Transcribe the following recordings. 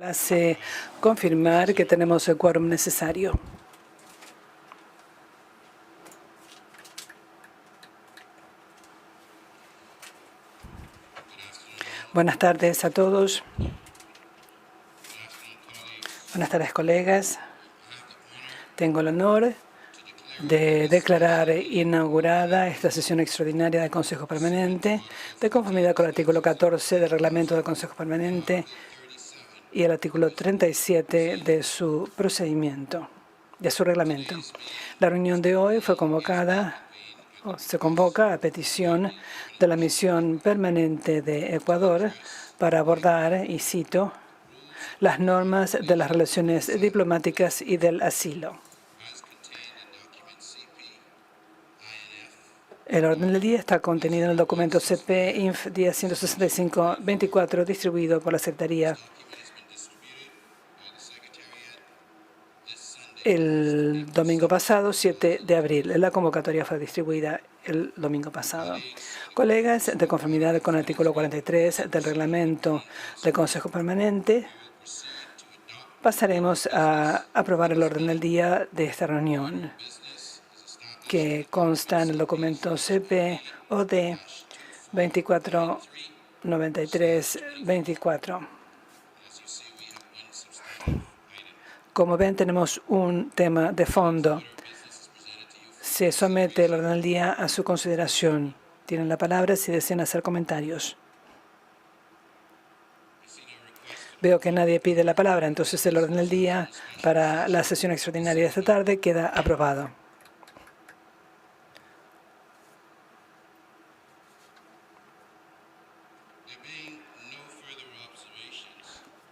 Hace confirmar que tenemos el quórum necesario. Buenas tardes a todos. Buenas tardes, colegas. Tengo el honor de declarar inaugurada esta sesión extraordinaria del Consejo Permanente de conformidad con el artículo 14 del Reglamento del Consejo Permanente y el artículo 37 de su procedimiento, de su reglamento. La reunión de hoy fue convocada, o se convoca a petición de la Misión Permanente de Ecuador para abordar, y cito, las normas de las relaciones diplomáticas y del asilo. El orden del día está contenido en el documento CP-INF 10-165-24 distribuido por la Secretaría el domingo pasado, 7 de abril. La convocatoria fue distribuida el domingo pasado. Colegas, de conformidad con el artículo 43 del reglamento del Consejo Permanente, pasaremos a aprobar el orden del día de esta reunión, que consta en el documento CP-OD 2493-24. Como ven, tenemos un tema de fondo. Se somete el orden del día a su consideración. Tienen la palabra si desean hacer comentarios. Veo que nadie pide la palabra, entonces el orden del día para la sesión extraordinaria de esta tarde queda aprobado.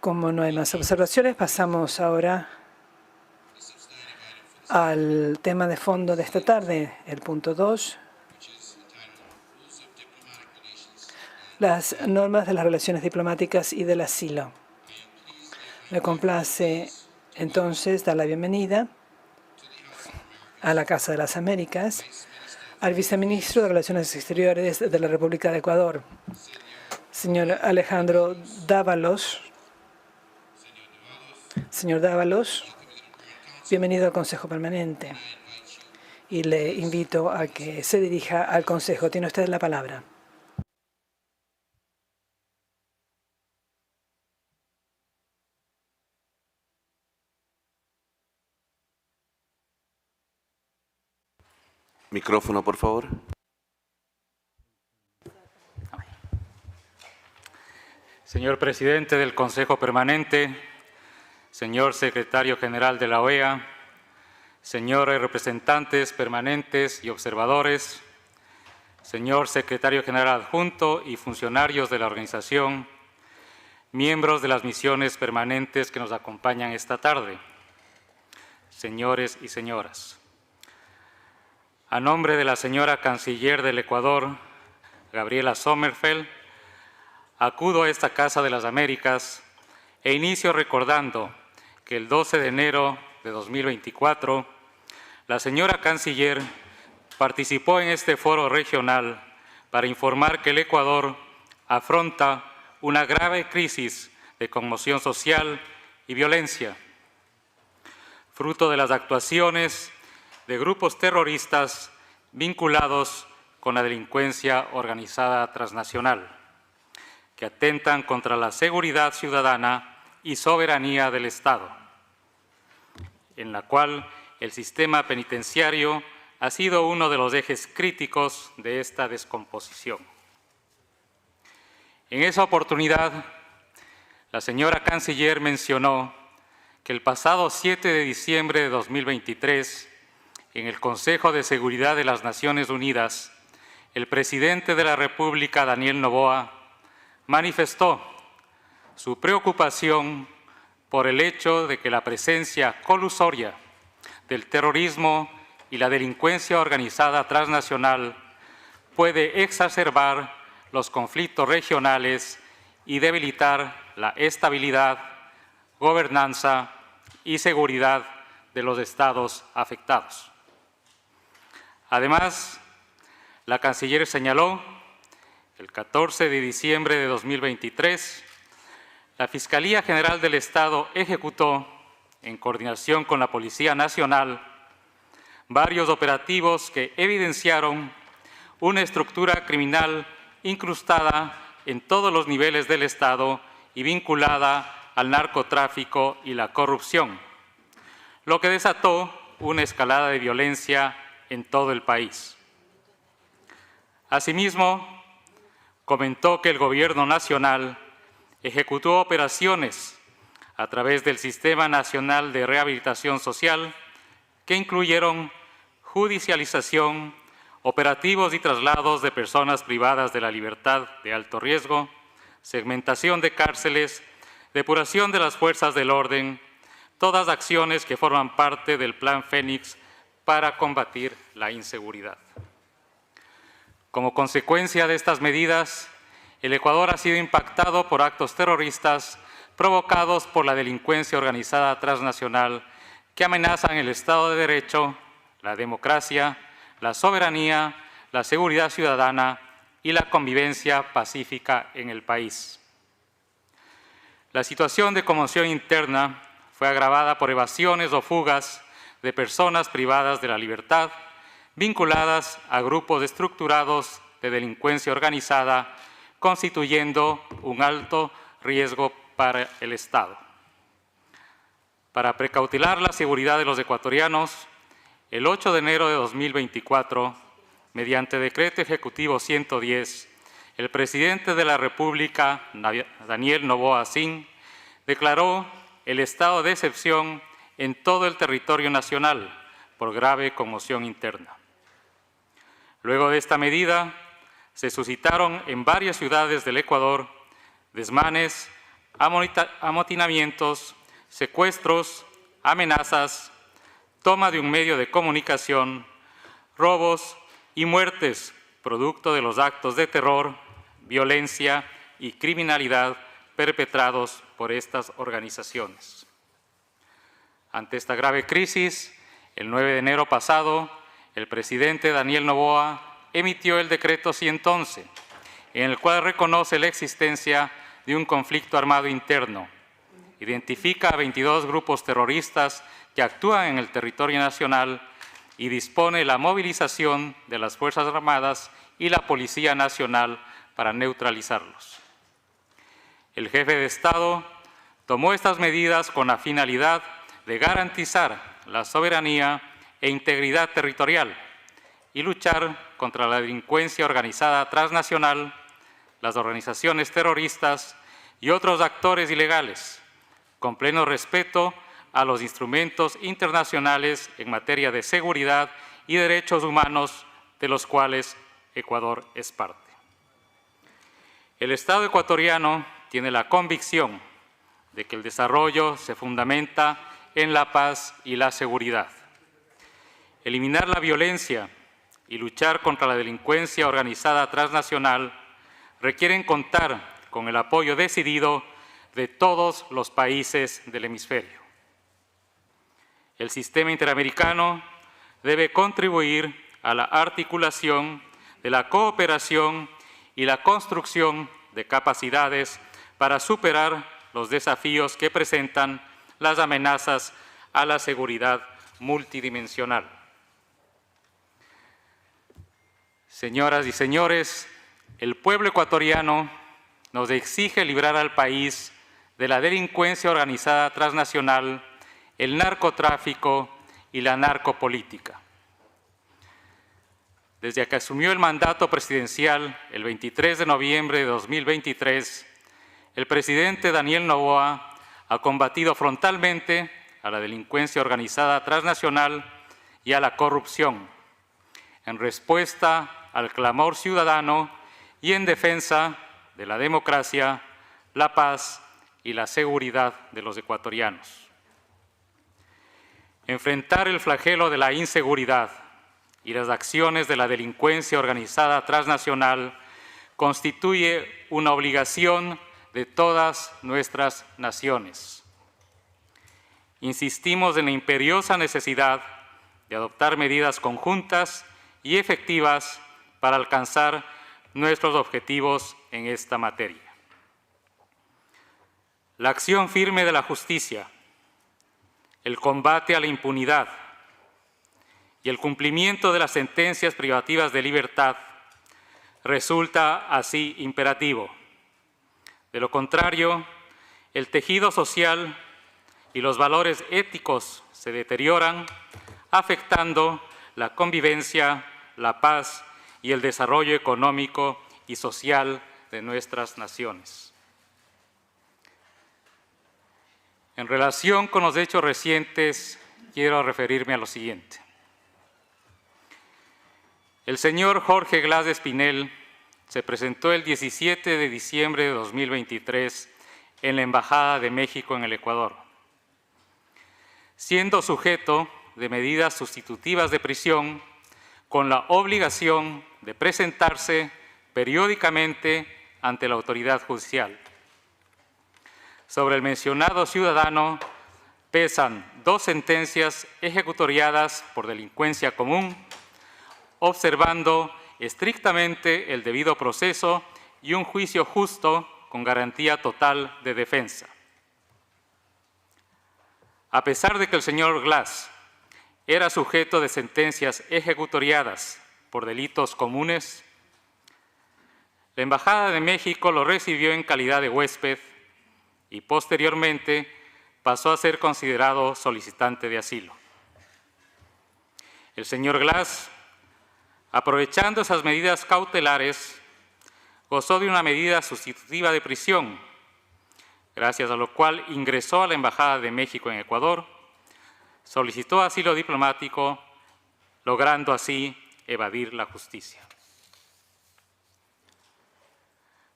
Como no hay más observaciones, pasamos ahora al tema de fondo de esta tarde, el punto 2. Las normas de las relaciones diplomáticas y del asilo. Me complace entonces dar la bienvenida a la Casa de las Américas al viceministro de Relaciones Exteriores de la República de Ecuador, señor Alejandro Dávalos. Señor Dávalos, bienvenido al Consejo Permanente y le invito a que se dirija al Consejo. Tiene usted la palabra. Micrófono, por favor. Señor presidente del Consejo Permanente, señor secretario general de la OEA, señores representantes permanentes y observadores, señor secretario general adjunto y funcionarios de la organización, miembros de las misiones permanentes que nos acompañan esta tarde, señores y señoras. A nombre de la señora Canciller del Ecuador, Gabriela Sommerfeld, acudo a esta Casa de las Américas e inicio recordando que el 12 de enero de 2024, la señora Canciller participó en este foro regional para informar que el Ecuador afronta una grave crisis de conmoción social y violencia, fruto de las actuaciones de grupos terroristas vinculados con la delincuencia organizada transnacional, que atentan contra la seguridad ciudadana y soberanía del Estado, en la cual el sistema penitenciario ha sido uno de los ejes críticos de esta descomposición. En esa oportunidad, la señora Canciller mencionó que el pasado 7 de diciembre de 2023, en el Consejo de Seguridad de las Naciones Unidas, el presidente de la República, Daniel Noboa, manifestó su preocupación por el hecho de que la presencia colusoria del terrorismo y la delincuencia organizada transnacional puede exacerbar los conflictos regionales y debilitar la estabilidad, gobernanza y seguridad de los estados afectados. Además, la canciller señaló que el 14 de diciembre de 2023, la Fiscalía General del Estado ejecutó, en coordinación con la Policía Nacional, varios operativos que evidenciaron una estructura criminal incrustada en todos los niveles del Estado y vinculada al narcotráfico y la corrupción, lo que desató una escalada de violencia en todo el país. Asimismo, comentó que el Gobierno Nacional ejecutó operaciones a través del Sistema Nacional de Rehabilitación Social que incluyeron judicialización, operativos y traslados de personas privadas de la libertad de alto riesgo, segmentación de cárceles, depuración de las fuerzas del orden, todas acciones que forman parte del Plan Fénix para combatir la inseguridad. Como consecuencia de estas medidas, el Ecuador ha sido impactado por actos terroristas provocados por la delincuencia organizada transnacional que amenazan el Estado de Derecho, la democracia, la soberanía, la seguridad ciudadana y la convivencia pacífica en el país. La situación de conmoción interna fue agravada por evasiones o fugas de personas privadas de la libertad, vinculadas a grupos estructurados de delincuencia organizada, constituyendo un alto riesgo para el Estado. Para precautelar la seguridad de los ecuatorianos, el 8 de enero de 2024, mediante Decreto Ejecutivo 110, el presidente de la República, Daniel Noboa Sin, declaró el estado de excepción en todo el territorio nacional por grave conmoción interna. Luego de esta medida, se suscitaron en varias ciudades del Ecuador desmanes, amotinamientos, secuestros, amenazas, toma de un medio de comunicación, robos y muertes producto de los actos de terror, violencia y criminalidad perpetrados por estas organizaciones. Ante esta grave crisis, el 9 de enero pasado, el presidente Daniel Noboa emitió el Decreto 111, en el cual reconoce la existencia de un conflicto armado interno, identifica a 22 grupos terroristas que actúan en el territorio nacional y dispone la movilización de las Fuerzas Armadas y la Policía Nacional para neutralizarlos. El jefe de Estado tomó estas medidas con la finalidad de garantizar la soberanía e integridad territorial y luchar contra la delincuencia organizada transnacional, las organizaciones terroristas y otros actores ilegales, con pleno respeto a los instrumentos internacionales en materia de seguridad y derechos humanos de los cuales Ecuador es parte. El Estado ecuatoriano tiene la convicción de que el desarrollo se fundamenta en la paz y la seguridad. Eliminar la violencia y luchar contra la delincuencia organizada transnacional requieren contar con el apoyo decidido de todos los países del hemisferio. El sistema interamericano debe contribuir a la articulación de la cooperación y la construcción de capacidades para superar los desafíos que presentan las amenazas a la seguridad multidimensional. Señoras y señores, el pueblo ecuatoriano nos exige librar al país de la delincuencia organizada transnacional, el narcotráfico y la narcopolítica. Desde que asumió el mandato presidencial el 23 de noviembre de 2023, el presidente Daniel Noboa ha combatido frontalmente a la delincuencia organizada transnacional y a la corrupción, en respuesta al clamor ciudadano y en defensa de la democracia, la paz y la seguridad de los ecuatorianos. Enfrentar el flagelo de la inseguridad y las acciones de la delincuencia organizada transnacional constituye una obligación de todas nuestras naciones. Insistimos en la imperiosa necesidad de adoptar medidas conjuntas y efectivas para alcanzar nuestros objetivos en esta materia. La acción firme de la justicia, el combate a la impunidad y el cumplimiento de las sentencias privativas de libertad resulta así imperativo. De lo contrario, el tejido social y los valores éticos se deterioran, afectando la convivencia, la paz y el desarrollo económico y social de nuestras naciones. En relación con los hechos recientes, quiero referirme a lo siguiente. El señor Jorge Glas de Espinel se presentó el 17 de diciembre de 2023 en la Embajada de México en el Ecuador, siendo sujeto de medidas sustitutivas de prisión con la obligación de presentarse periódicamente ante la autoridad judicial. Sobre el mencionado ciudadano pesan 2 sentencias ejecutoriadas por delincuencia común, observando estrictamente el debido proceso y un juicio justo con garantía total de defensa. A pesar de que el señor Glas era sujeto de sentencias ejecutoriadas por delitos comunes, la Embajada de México lo recibió en calidad de huésped y posteriormente pasó a ser considerado solicitante de asilo. El señor Glas, aprovechando esas medidas cautelares, gozó de una medida sustitutiva de prisión, gracias a lo cual ingresó a la Embajada de México en Ecuador, solicitó asilo diplomático, logrando así evadir la justicia.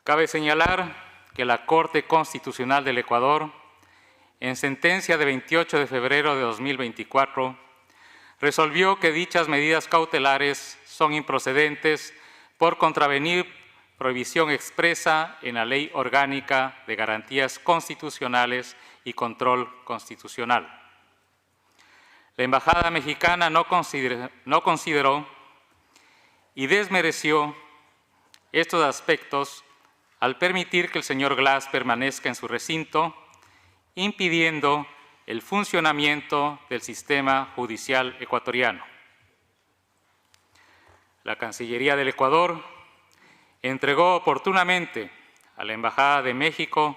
Cabe señalar que la Corte Constitucional del Ecuador, en sentencia de 28 de febrero de 2024, resolvió que dichas medidas cautelares son improcedentes por contravenir prohibición expresa en la Ley Orgánica de Garantías Constitucionales y Control Constitucional. La Embajada mexicana no consideró y desmereció estos aspectos al permitir que el señor Glas permanezca en su recinto, impidiendo el funcionamiento del sistema judicial ecuatoriano. La Cancillería del Ecuador entregó oportunamente a la Embajada de México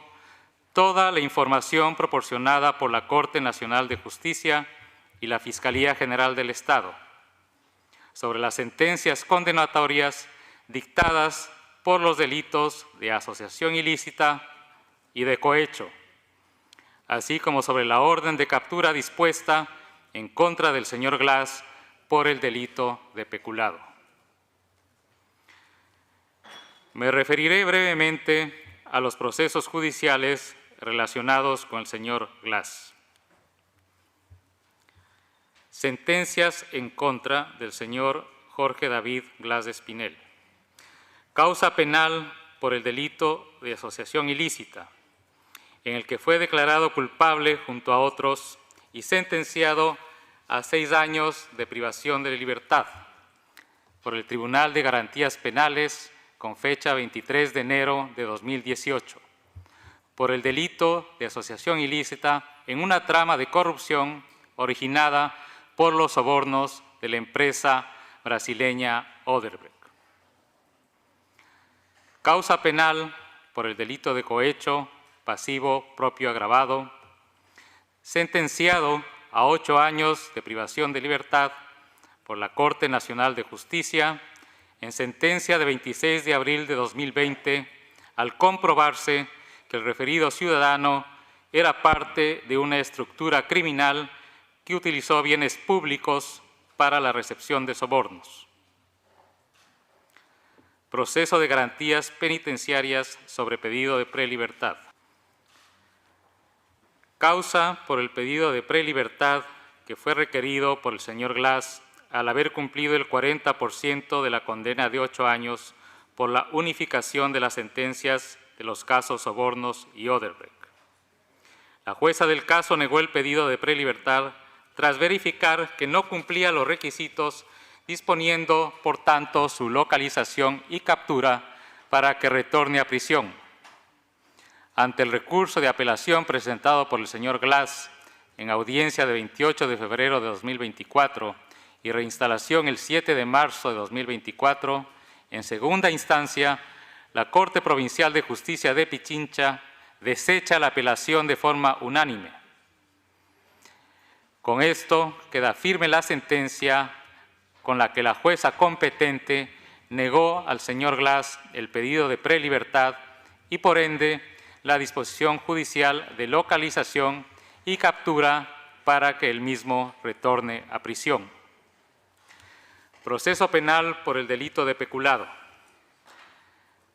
toda la información proporcionada por la Corte Nacional de Justicia y la Fiscalía General del Estado sobre las sentencias condenatorias dictadas por los delitos de asociación ilícita y de cohecho, así como sobre la orden de captura dispuesta en contra del señor Glas por el delito de peculado. Me referiré brevemente a los procesos judiciales relacionados con el señor Glas. Sentencias en contra del señor Jorge David Glas de Espinel. Causa penal por el delito de asociación ilícita, en el que fue declarado culpable junto a otros y sentenciado a 6 años de privación de libertad por el Tribunal de Garantías Penales con fecha 23 de enero de 2018, por el delito de asociación ilícita en una trama de corrupción originada por los sobornos de la empresa brasileña Odebrecht. Causa penal por el delito de cohecho pasivo propio agravado, sentenciado a 8 años de privación de libertad por la Corte Nacional de Justicia en sentencia de 26 de abril de 2020, al comprobarse que el referido ciudadano era parte de una estructura criminal que utilizó bienes públicos para la recepción de sobornos. Proceso de garantías penitenciarias sobre pedido de prelibertad. Causa por el pedido de prelibertad que fue requerido por el señor Glas al haber cumplido el 40% de la condena de 8 años por la unificación de las sentencias de los casos Sobornos y Odebrecht. La jueza del caso negó el pedido de prelibertad tras verificar que no cumplía los requisitos, disponiendo, por tanto, su localización y captura para que retorne a prisión. ante el recurso de apelación presentado por el señor Glass en audiencia de 28 de febrero de 2024 y reinstalación el 7 de marzo de 2024, en segunda instancia, la Corte Provincial de Justicia de Pichincha desecha la apelación de forma unánime. Con esto queda firme la sentencia con la que la jueza competente negó al señor Glass el pedido de prelibertad y, por ende, la disposición judicial de localización y captura para que el mismo retorne a prisión. Proceso penal por el delito de peculado.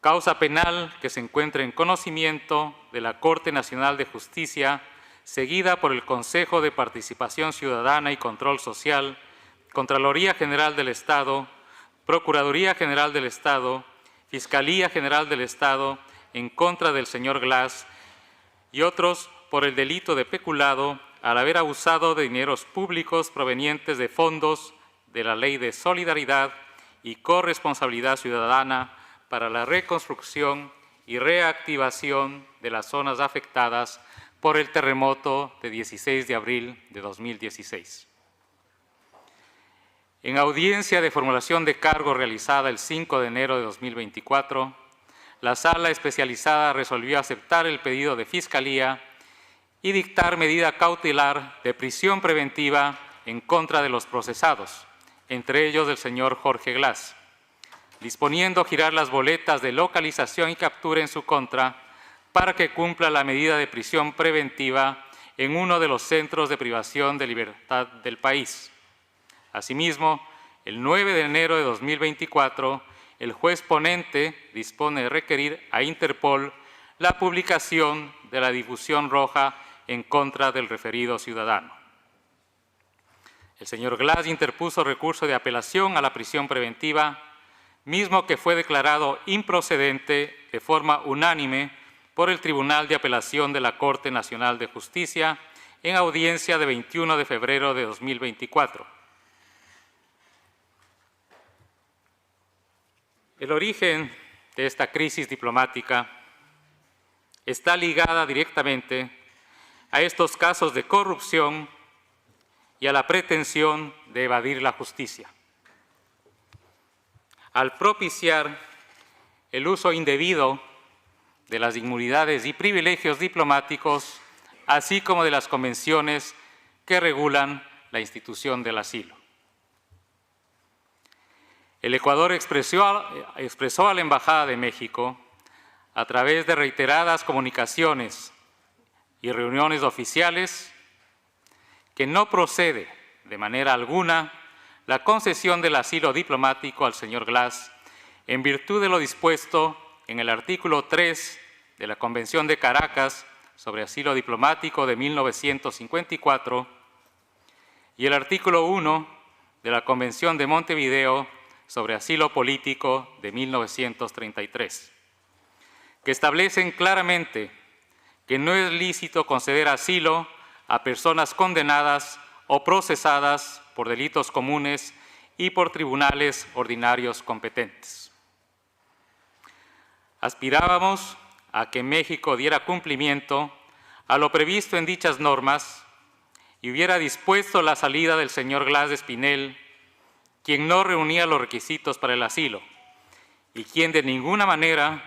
Causa penal que se encuentra en conocimiento de la Corte Nacional de Justicia, seguida por el Consejo de Participación Ciudadana y Control Social, Contraloría General del Estado, Procuraduría General del Estado, Fiscalía General del Estado, en contra del señor Glass y otros por el delito de peculado al haber abusado de dineros públicos provenientes de fondos de la Ley de Solidaridad y Corresponsabilidad Ciudadana para la reconstrucción y reactivación de las zonas afectadas por el terremoto de 16 de abril de 2016. En audiencia de formulación de cargo realizada el 5 de enero de 2024, la Sala Especializada resolvió aceptar el pedido de Fiscalía y dictar medida cautelar de prisión preventiva en contra de los procesados, entre ellos del señor Jorge Glass, disponiendo girar las boletas de localización y captura en su contra para que cumpla la medida de prisión preventiva en uno de los centros de privación de libertad del país. Asimismo, el 9 de enero de 2024, el juez ponente dispone de requerir a Interpol la publicación de la difusión roja en contra del referido ciudadano. El señor Glass interpuso recurso de apelación a la prisión preventiva, mismo que fue declarado improcedente de forma unánime por el Tribunal de Apelación de la Corte Nacional de Justicia en audiencia de 21 de febrero de 2024. El origen de esta crisis diplomática está ligada directamente a estos casos de corrupción y a la pretensión de evadir la justicia. Al propiciar el uso indebido de las inmunidades y privilegios diplomáticos, así como de las convenciones que regulan la institución del asilo. El Ecuador expresó a la Embajada de México, a través de reiteradas comunicaciones y reuniones oficiales, que no procede de manera alguna la concesión del asilo diplomático al señor Glass en virtud de lo dispuesto en el artículo 3 de la Convención de Caracas sobre asilo diplomático de 1954 y el artículo 1 de la Convención de Montevideo sobre asilo político de 1933, que establecen claramente que no es lícito conceder asilo a personas condenadas o procesadas por delitos comunes y por tribunales ordinarios competentes. Aspirábamos a que México diera cumplimiento a lo previsto en dichas normas y hubiera dispuesto la salida del señor Glass de Espinel, quien no reunía los requisitos para el asilo y quien de ninguna manera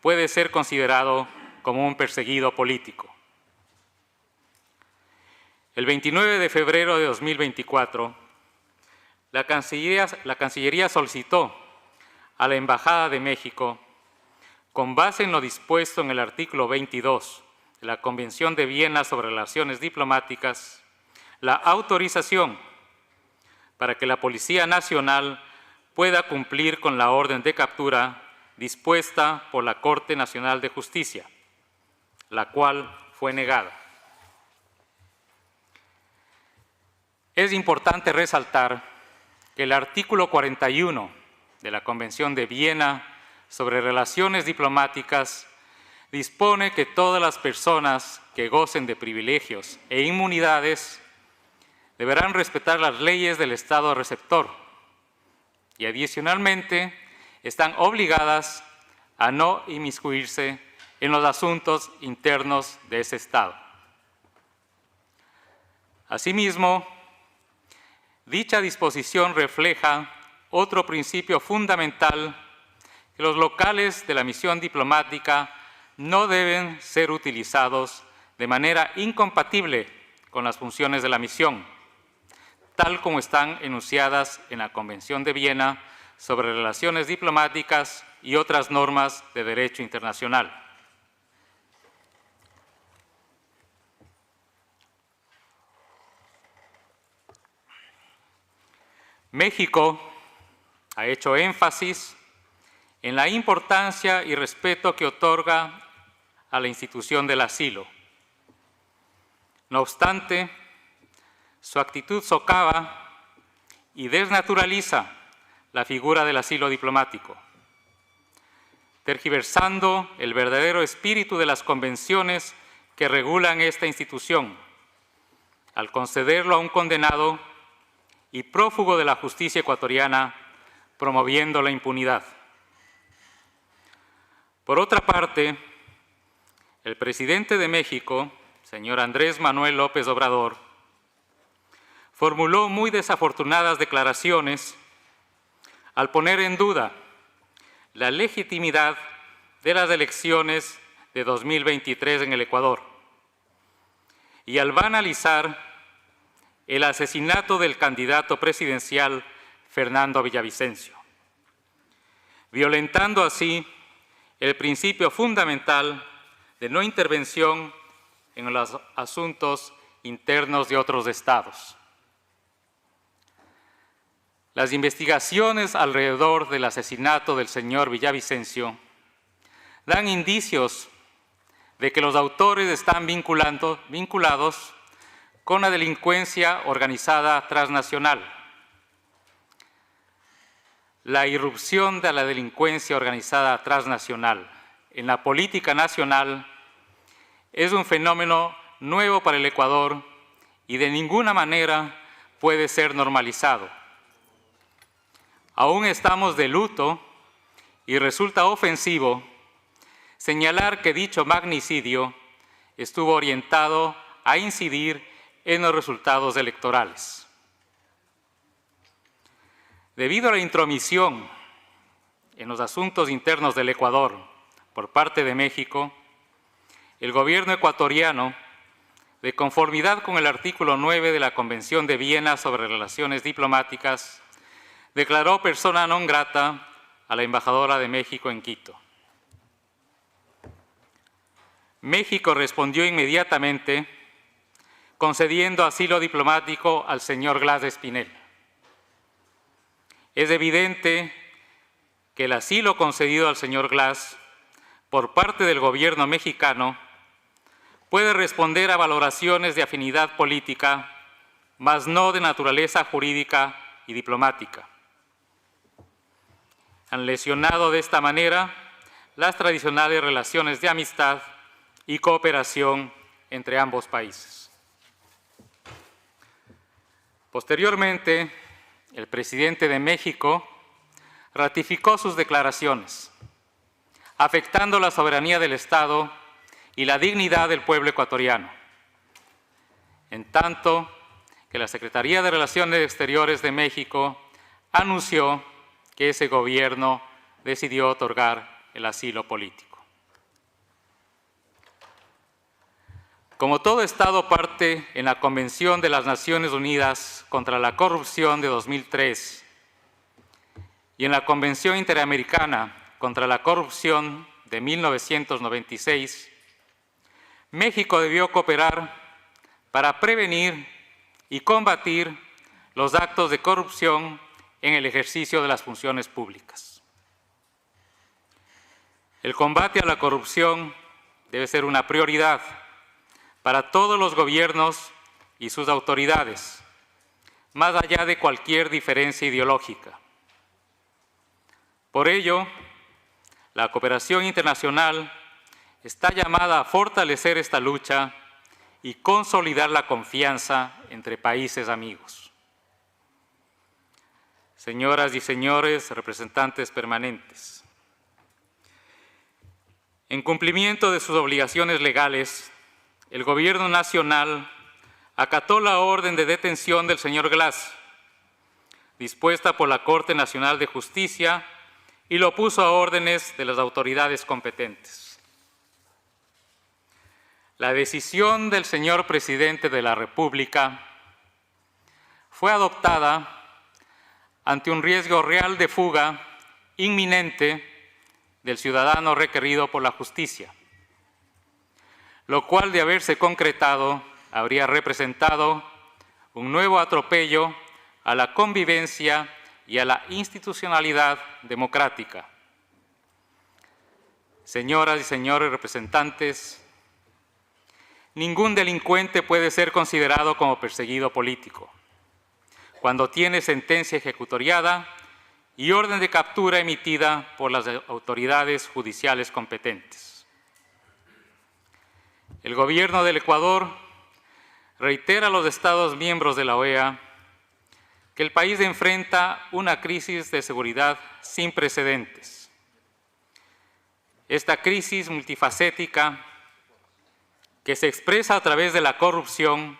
puede ser considerado como un perseguido político. El 29 de febrero de 2024, la Cancillería solicitó a la Embajada de México, con base en lo dispuesto en el artículo 22 de la Convención de Viena sobre Relaciones Diplomáticas, la autorización para que la Policía Nacional pueda cumplir con la orden de captura dispuesta por la Corte Nacional de Justicia, la cual fue negada. Es importante resaltar que el artículo 41 de la Convención de Viena sobre Relaciones Diplomáticas dispone que todas las personas que gocen de privilegios e inmunidades deberán respetar las leyes del Estado receptor y adicionalmente están obligadas a no inmiscuirse en los asuntos internos de ese Estado. Asimismo, dicha disposición refleja otro principio fundamental, que los locales de la misión diplomática no deben ser utilizados de manera incompatible con las funciones de la misión, tal como están enunciadas en la Convención de Viena sobre Relaciones Diplomáticas y otras normas de derecho internacional. México ha hecho énfasis en la importancia y respeto que otorga a la institución del asilo. No obstante, su actitud socava y desnaturaliza la figura del asilo diplomático, tergiversando el verdadero espíritu de las convenciones que regulan esta institución, al concederlo a un condenado y prófugo de la justicia ecuatoriana, promoviendo la impunidad. Por otra parte, el presidente de México, señor Andrés Manuel López Obrador, formuló muy desafortunadas declaraciones al poner en duda la legitimidad de las elecciones de 2023 en el Ecuador y al banalizar el asesinato del candidato presidencial Fernando Villavicencio, violentando así el principio fundamental de no intervención en los asuntos internos de otros estados. Las investigaciones alrededor del asesinato del señor Villavicencio dan indicios de que los autores están vinculados con la delincuencia organizada transnacional. La irrupción de la delincuencia organizada transnacional en la política nacional es un fenómeno nuevo para el Ecuador y de ninguna manera puede ser normalizado. Aún estamos de luto y resulta ofensivo señalar que dicho magnicidio estuvo orientado a incidir en los resultados electorales. Debido a la intromisión en los asuntos internos del Ecuador por parte de México, el gobierno ecuatoriano, de conformidad con el artículo 9 de la Convención de Viena sobre Relaciones Diplomáticas, declaró persona non grata a la embajadora de México en Quito. México respondió inmediatamente concediendo asilo diplomático al señor Glass Espinel. Es evidente que el asilo concedido al señor Glass por parte del gobierno mexicano puede responder a valoraciones de afinidad política, mas no de naturaleza jurídica y diplomática. Han lesionado de esta manera las tradicionales relaciones de amistad y cooperación entre ambos países. Posteriormente, el presidente de México ratificó sus declaraciones, afectando la soberanía del Estado y la dignidad del pueblo ecuatoriano, en tanto que la Secretaría de Relaciones Exteriores de México anunció que ese gobierno decidió otorgar el asilo político. Como todo Estado parte en la Convención de las Naciones Unidas contra la Corrupción de 2003 y en la Convención Interamericana contra la Corrupción de 1996, México debió cooperar para prevenir y combatir los actos de corrupción en el ejercicio de las funciones públicas. El combate a la corrupción debe ser una prioridad para todos los gobiernos y sus autoridades, más allá de cualquier diferencia ideológica. Por ello, la cooperación internacional está llamada a fortalecer esta lucha y consolidar la confianza entre países amigos. Señoras y señores representantes permanentes, En cumplimiento de sus obligaciones legales, el Gobierno Nacional acató la orden de detención del señor Glass, dispuesta por la Corte Nacional de Justicia, y lo puso a órdenes de las autoridades competentes. La decisión del señor Presidente de la República fue adoptada ante un riesgo real de fuga inminente del ciudadano requerido por la justicia, lo cual, de haberse concretado, habría representado un nuevo atropello a la convivencia y a la institucionalidad democrática. Señoras y señores representantes, ningún delincuente puede ser considerado como perseguido político cuando tiene sentencia ejecutoriada y orden de captura emitida por las autoridades judiciales competentes. El Gobierno del Ecuador reitera a los Estados miembros de la OEA que el país enfrenta una crisis de seguridad sin precedentes. Esta crisis multifacética, que se expresa a través de la corrupción,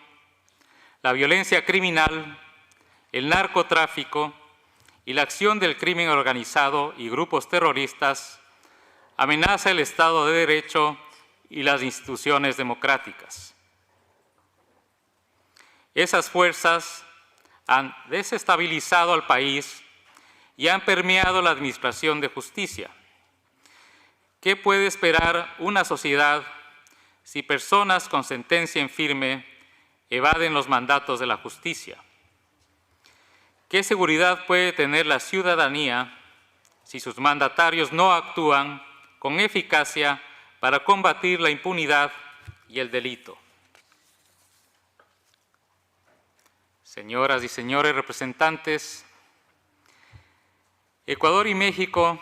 la violencia criminal, el narcotráfico y la acción del crimen organizado y grupos terroristas, amenaza el Estado de Derecho y las instituciones democráticas. Esas fuerzas han desestabilizado al país y han permeado la administración de justicia. ¿Qué puede esperar una sociedad si personas con sentencia en firme evaden los mandatos de la justicia? ¿Qué seguridad puede tener la ciudadanía si sus mandatarios no actúan con eficacia para combatir la impunidad y el delito? Señoras y señores representantes, Ecuador y México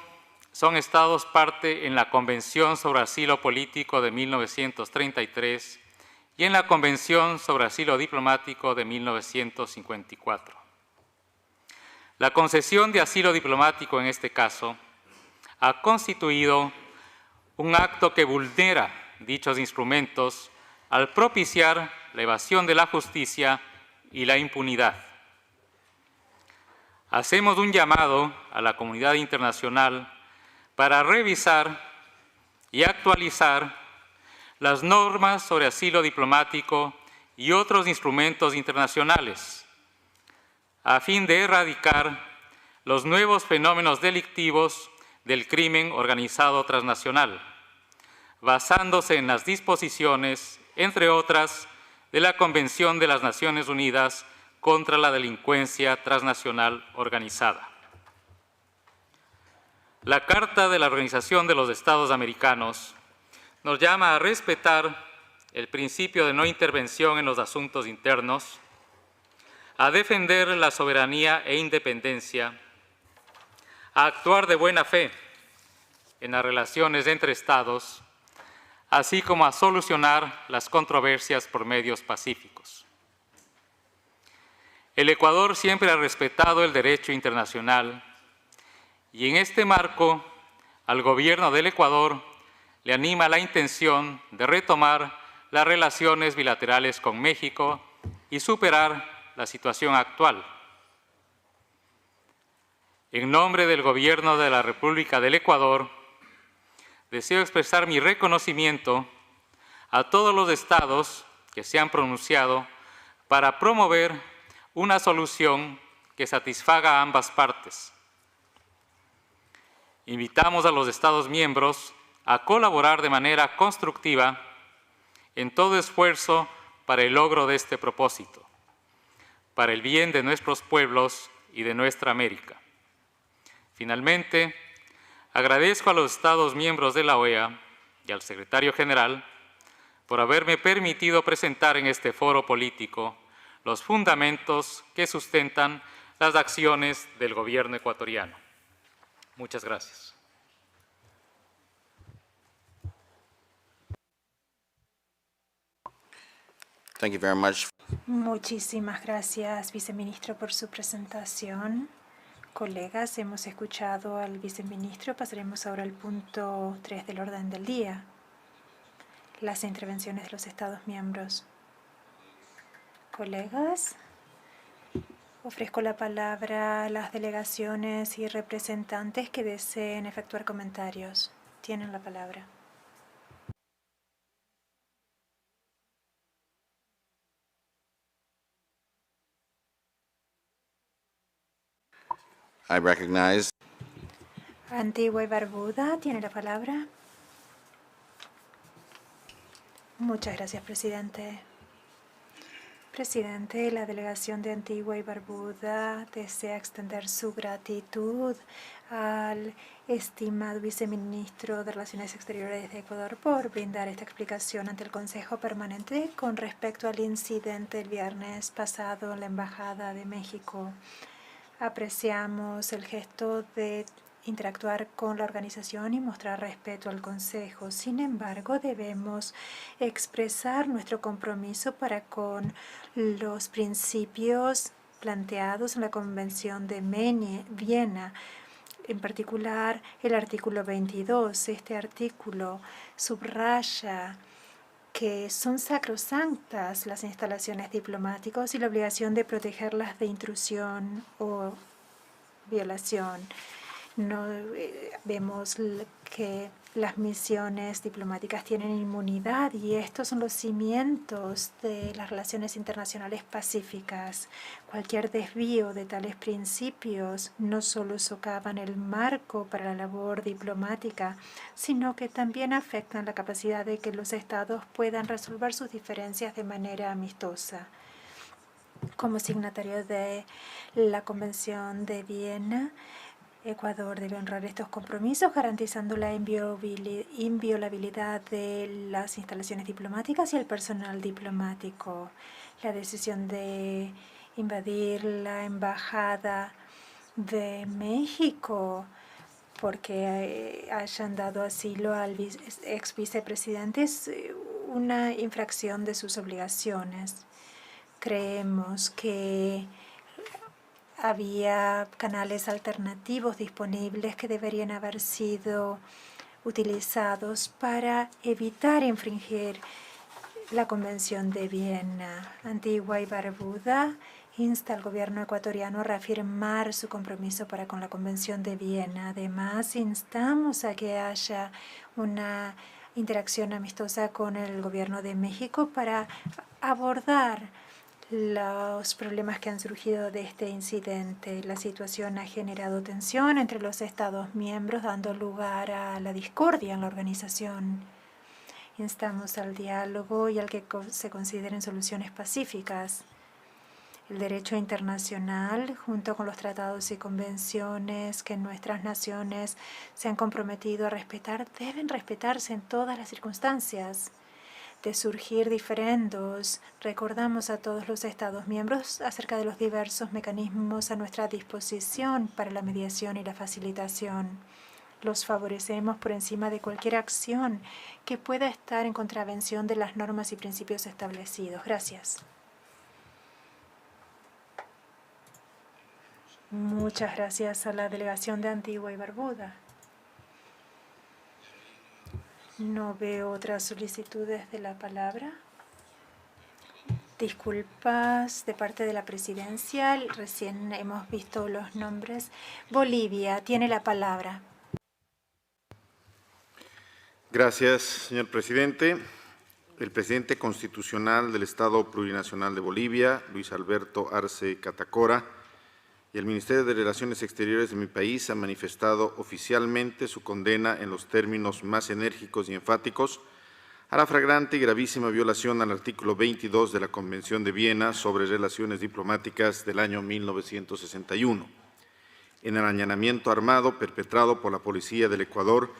son Estados parte en la Convención sobre Asilo Político de 1933 y en la Convención sobre Asilo Diplomático de 1954. La concesión de asilo diplomático en este caso ha constituido un acto que vulnera dichos instrumentos al propiciar la evasión de la justicia y la impunidad. Hacemos un llamado a la comunidad internacional para revisar y actualizar las normas sobre asilo diplomático y otros instrumentos internacionales, a fin de erradicar los nuevos fenómenos delictivos del crimen organizado transnacional, basándose en las disposiciones, entre otras, de la Convención de las Naciones Unidas contra la Delincuencia Transnacional Organizada. La Carta de la Organización de los Estados Americanos nos llama a respetar el principio de no intervención en los asuntos internos, a defender la soberanía e independencia, a actuar de buena fe en las relaciones entre Estados, así como a solucionar las controversias por medios pacíficos. El Ecuador siempre ha respetado el derecho internacional y en este marco al Gobierno del Ecuador le anima la intención de retomar las relaciones bilaterales con México y superar la situación actual. En nombre del Gobierno de la República del Ecuador, deseo expresar mi reconocimiento a todos los estados que se han pronunciado para promover una solución que satisfaga a ambas partes. Invitamos a los estados miembros a colaborar de manera constructiva en todo esfuerzo para el logro de este propósito, para el bien de nuestros pueblos y de nuestra América. Finalmente, agradezco a los Estados miembros de la OEA y al Secretario General por haberme permitido presentar en este foro político los fundamentos que sustentan las acciones del Gobierno ecuatoriano. Muchas gracias. Thank you very much. Muchísimas gracias, viceministro, por su presentación. Colegas, hemos escuchado al viceministro. Pasaremos ahora al punto 3 del orden del día. Las intervenciones de los Estados miembros. Colegas, ofrezco la palabra a las delegaciones y representantes que deseen efectuar comentarios. Tienen la palabra. I recognize. Antigua y Barbuda tiene la palabra. Muchas gracias, presidente. Presidente, la delegación de Antigua y Barbuda desea extender su gratitud al estimado viceministro de Relaciones Exteriores de Ecuador por brindar esta explicación ante el Consejo Permanente con respecto al incidente el viernes pasado en la Embajada de México. Apreciamos el gesto de interactuar con la organización y mostrar respeto al Consejo. Sin embargo, debemos expresar nuestro compromiso para con los principios planteados en la Convención de Viena, en particular el artículo 22. Este artículo subraya que son sacrosantas las instalaciones diplomáticas y la obligación de protegerlas de intrusión o violación. No vemos que las misiones diplomáticas tienen inmunidad y estos son los cimientos de las relaciones internacionales pacíficas. Cualquier desvío de tales principios no solo socavan el marco para la labor diplomática, sino que también afectan la capacidad de que los estados puedan resolver sus diferencias de manera amistosa. Como signatario de la Convención de Viena, Ecuador debe honrar estos compromisos garantizando la inviolabilidad de las instalaciones diplomáticas y el personal diplomático. La decisión de invadir la Embajada de México porque hayan dado asilo al ex vicepresidente es una infracción de sus obligaciones. Creemos que había canales alternativos disponibles que deberían haber sido utilizados para evitar infringir la Convención de Viena. Antigua y Barbuda insta al gobierno ecuatoriano a reafirmar su compromiso para con la Convención de Viena. Además, instamos a que haya una interacción amistosa con el gobierno de México para abordar los problemas que han surgido de este incidente. La situación ha generado tensión entre los Estados miembros, dando lugar a la discordia en la organización. Instamos al diálogo y al que se consideren soluciones pacíficas. El derecho internacional, junto con los tratados y convenciones que nuestras naciones se han comprometido a respetar, deben respetarse en todas las circunstancias. De surgir diferendos, recordamos a todos los Estados miembros acerca de los diversos mecanismos a nuestra disposición para la mediación y la facilitación. Los favorecemos por encima de cualquier acción que pueda estar en contravención de las normas y principios establecidos. Gracias. Muchas gracias a la delegación de Antigua y Barbuda. No veo otras solicitudes de la palabra. Disculpas de parte de la presidencia. Recién hemos visto los nombres. Bolivia tiene la palabra. Gracias, señor presidente. El presidente constitucional del Estado Plurinacional de Bolivia, Luis Alberto Arce Catacora, y el Ministerio de Relaciones Exteriores de mi país han manifestado oficialmente su condena en los términos más enérgicos y enfáticos a la flagrante y gravísima violación al artículo 22 de la Convención de Viena sobre Relaciones Diplomáticas del año 1961, en el allanamiento armado perpetrado por la Policía del Ecuador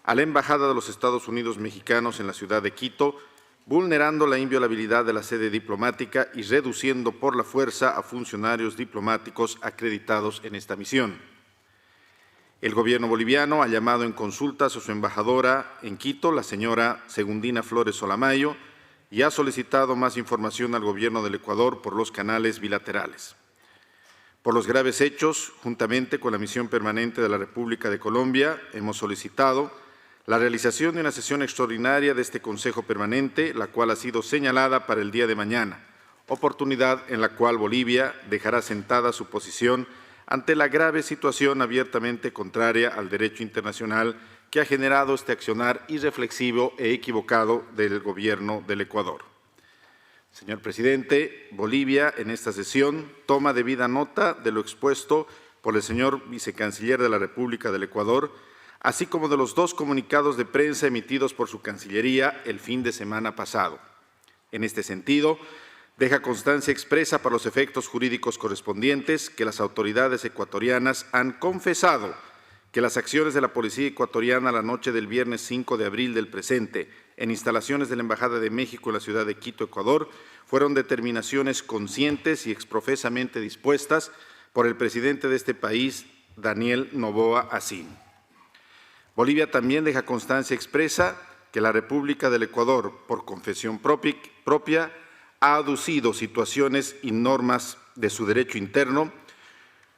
a la Embajada de los Estados Unidos mexicanos en la ciudad de Quito, vulnerando la inviolabilidad de la sede diplomática y reduciendo por la fuerza a funcionarios diplomáticos acreditados en esta misión. El gobierno boliviano ha llamado en consultas a su embajadora en Quito, la señora Segundina Flores Solamayo, y ha solicitado más información al gobierno del Ecuador por los canales bilaterales. Por los graves hechos, juntamente con la Misión Permanente de la República de Colombia, hemos solicitado la realización de una sesión extraordinaria de este Consejo Permanente, la cual ha sido señalada para el día de mañana, oportunidad en la cual Bolivia dejará sentada su posición ante la grave situación abiertamente contraria al derecho internacional que ha generado este accionar irreflexivo e equivocado del Gobierno del Ecuador. Señor Presidente, Bolivia en esta sesión toma debida nota de lo expuesto por el señor Vicecanciller de la República del Ecuador, así como de los 2 comunicados de prensa emitidos por su Cancillería el fin de semana pasado. En este sentido, deja constancia expresa para los efectos jurídicos correspondientes que las autoridades ecuatorianas han confesado que las acciones de la Policía ecuatoriana la noche del viernes 5 de abril del presente en instalaciones de la Embajada de México en la ciudad de Quito, Ecuador, fueron determinaciones conscientes y exprofesamente dispuestas por el presidente de este país, Daniel Noboa Asín. Bolivia también deja constancia expresa que la República del Ecuador, por confesión propia, ha aducido situaciones y normas de su derecho interno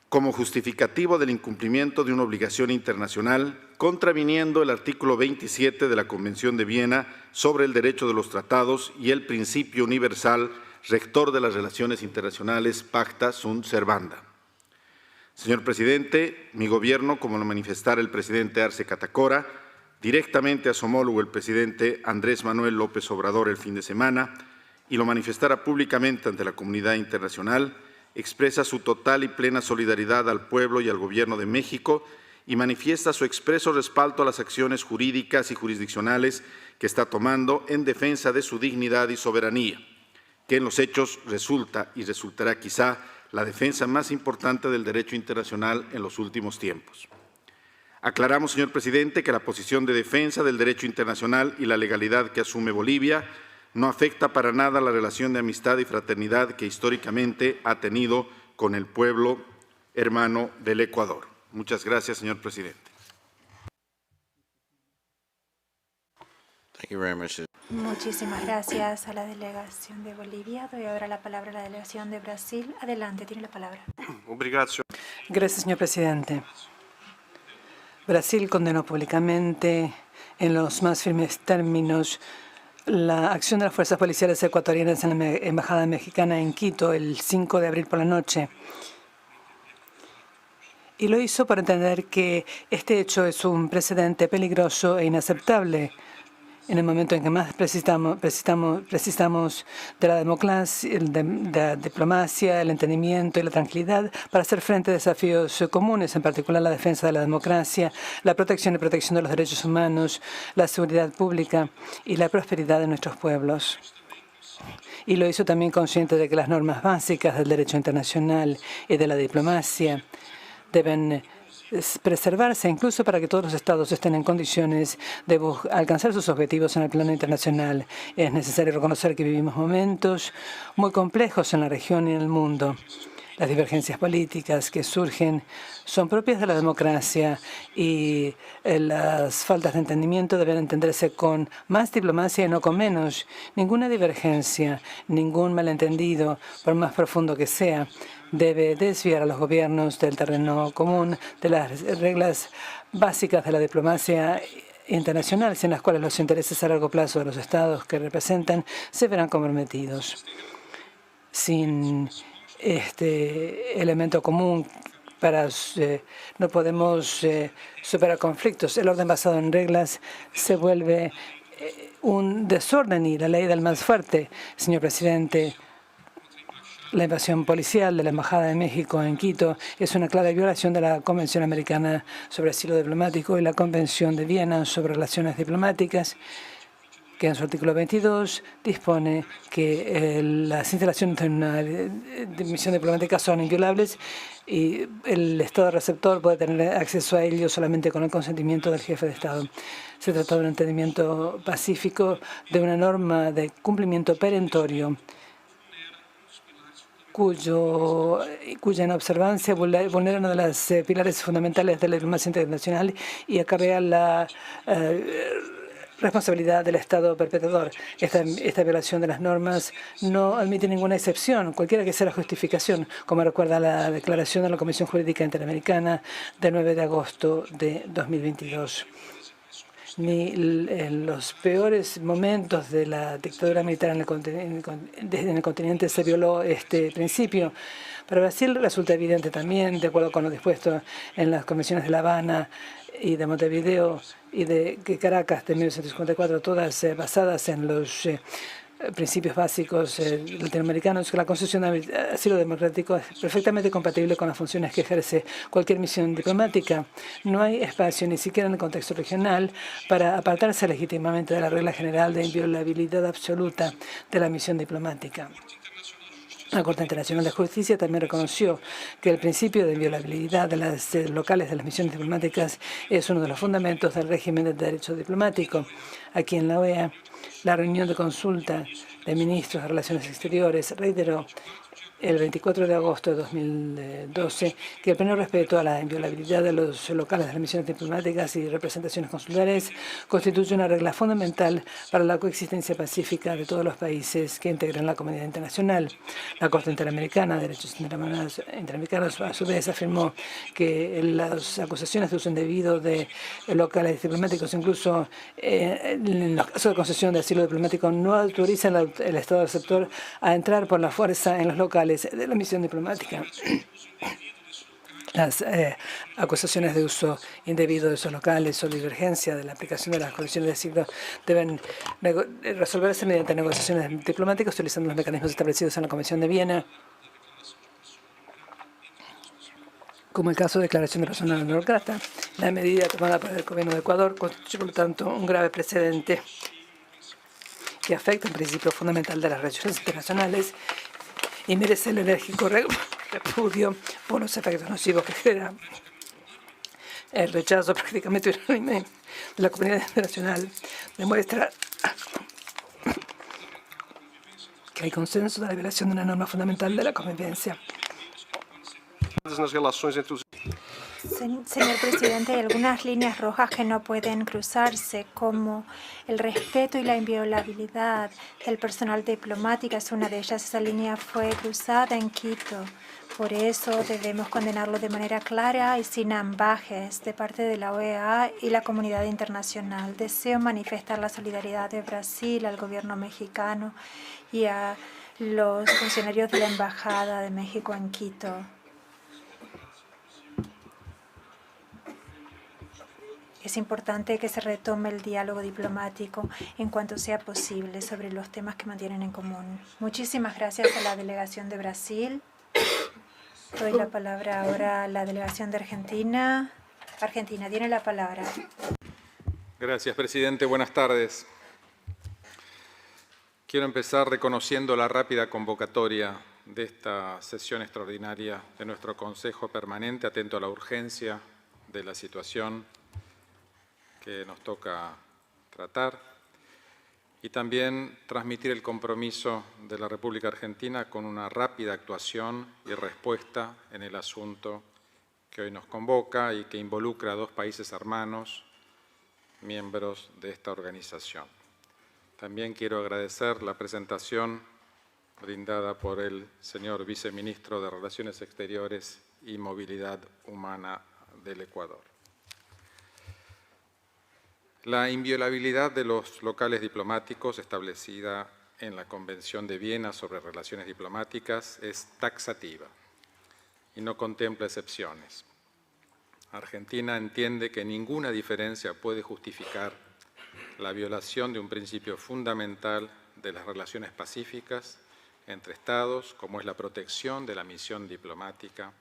como justificativo del incumplimiento de una obligación internacional, contraviniendo el artículo 27 de la Convención de Viena sobre el derecho de los tratados y el principio universal rector de las relaciones internacionales, Pacta sunt servanda. Señor Presidente, mi Gobierno, como lo manifestara el presidente Arce Catacora, directamente a su homólogo el presidente Andrés Manuel López Obrador el fin de semana, y lo manifestara públicamente ante la comunidad internacional, expresa su total y plena solidaridad al pueblo y al Gobierno de México y manifiesta su expreso respaldo a las acciones jurídicas y jurisdiccionales que está tomando en defensa de su dignidad y soberanía, que en los hechos resulta y resultará quizá la defensa más importante del derecho internacional en los últimos tiempos. Aclaramos, señor presidente, que la posición de defensa del derecho internacional y la legalidad que asume Bolivia no afecta para nada la relación de amistad y fraternidad que históricamente ha tenido con el pueblo hermano del Ecuador. Muchas gracias, señor presidente. Muchísimas gracias a la delegación de Bolivia. Doy ahora la palabra a la delegación de Brasil. Adelante, tiene la palabra. Gracias, señor presidente. Brasil condenó públicamente en los más firmes términos la acción de las fuerzas policiales ecuatorianas en la Embajada Mexicana en Quito el 5 de abril por la noche. Y lo hizo por entender que este hecho es un precedente peligroso e inaceptable en el momento en que más precisamos de la democracia, de la diplomacia, el entendimiento y la tranquilidad para hacer frente a desafíos comunes, en particular la defensa de la democracia, la protección y protección de los derechos humanos, la seguridad pública y la prosperidad de nuestros pueblos. Y lo hizo también consciente de que las normas básicas del derecho internacional y de la diplomacia deben preservarse, incluso para que todos los estados estén en condiciones de alcanzar sus objetivos en el plano internacional. Es necesario reconocer que vivimos momentos muy complejos en la región y en el mundo. Las divergencias políticas que surgen son propias de la democracia y las faltas de entendimiento deben entenderse con más diplomacia y no con menos. Ninguna divergencia, ningún malentendido, por más profundo que sea, debe desviar a los gobiernos del terreno común, de las reglas básicas de la diplomacia internacional, sin las cuales los intereses a largo plazo de los estados que representan se verán comprometidos. Sin este elemento común no podemos superar conflictos. El orden basado en reglas se vuelve un desorden y la ley del más fuerte. Señor presidente, la invasión policial de la Embajada de México en Quito es una clara violación de la Convención Americana sobre Asilo Diplomático y la Convención de Viena sobre Relaciones Diplomáticas, que en su artículo 22 dispone que las instalaciones de una misión diplomática son inviolables y el Estado receptor puede tener acceso a ellos solamente con el consentimiento del jefe de Estado. Se trata de un entendimiento pacífico de una norma de cumplimiento perentorio cuya inobservancia vulnera uno de los pilares fundamentales de la diplomacia internacional y acarrea la responsabilidad del Estado perpetrador. Esta violación de las normas no admite ninguna excepción, cualquiera que sea la justificación, como recuerda la declaración de la Comisión Jurídica Interamericana del 9 de agosto de 2022. Ni en los peores momentos de la dictadura militar en el continente se violó este principio. Para Brasil resulta evidente también, de acuerdo con lo dispuesto en las convenciones de La Habana y de Montevideo y de Caracas de 1954, todas basadas en los principios básicos latinoamericanos, que la concesión de asilo democrático es perfectamente compatible con las funciones que ejerce cualquier misión diplomática. No hay espacio, ni siquiera en el contexto regional, para apartarse legítimamente de la regla general de inviolabilidad absoluta de la misión diplomática. La Corte Internacional de Justicia también reconoció que el principio de inviolabilidad de las locales de las misiones diplomáticas es uno de los fundamentos del régimen de derecho diplomático. Aquí en la OEA, la reunión de consulta de ministros de Relaciones Exteriores reiteró el 24 de agosto de 2012 que el pleno respeto a la inviolabilidad de los locales de las misiones diplomáticas y representaciones consulares constituye una regla fundamental para la coexistencia pacífica de todos los países que integran la comunidad internacional. La Corte Interamericana de Derechos Interamericanos, a su vez, afirmó que las acusaciones de uso indebido de locales diplomáticos, incluso en los casos de concesión de asilo diplomático, no autorizan al Estado receptor a entrar por la fuerza en los locales de la misión diplomática. Las acusaciones de uso indebido de esos locales o divergencia de la aplicación de las condiciones de asilo deben resolverse mediante negociaciones diplomáticas utilizando los mecanismos establecidos en la Convención de Viena, como el caso de declaración de persona non grata. La medida tomada por el gobierno de Ecuador constituye, por lo tanto, un grave precedente que afecta un principio fundamental de las relaciones internacionales y merece el enérgico repudio por los efectos nocivos que genera. El rechazo prácticamente unánime de la comunidad internacional demuestra que hay consenso de la violación de una norma fundamental de la convivencia. Señor presidente, hay algunas líneas rojas que no pueden cruzarse, como el respeto y la inviolabilidad del personal diplomático. Es una de ellas. Esa línea fue cruzada en Quito. Por eso debemos condenarlo de manera clara y sin ambajes de parte de la OEA y la comunidad internacional. Deseo manifestar la solidaridad de Brasil al gobierno mexicano y a los funcionarios de la Embajada de México en Quito. Es importante que se retome el diálogo diplomático en cuanto sea posible sobre los temas que mantienen en común. Muchísimas gracias a la delegación de Brasil. Doy la palabra ahora a la delegación de Argentina. Argentina, tiene la palabra. Gracias, presidente. Buenas tardes. Quiero empezar reconociendo la rápida convocatoria de esta sesión extraordinaria de nuestro Consejo Permanente, atento a la urgencia de la situación que nos toca tratar, y también transmitir el compromiso de la República Argentina con una rápida actuación y respuesta en el asunto que hoy nos convoca y que involucra a dos países hermanos, miembros de esta organización. También quiero agradecer la presentación brindada por el señor Viceministro de Relaciones Exteriores y Movilidad Humana del Ecuador. La inviolabilidad de los locales diplomáticos establecida en la Convención de Viena sobre Relaciones Diplomáticas es taxativa y no contempla excepciones. Argentina entiende que ninguna diferencia puede justificar la violación de un principio fundamental de las relaciones pacíficas entre Estados, como es la protección de la misión diplomática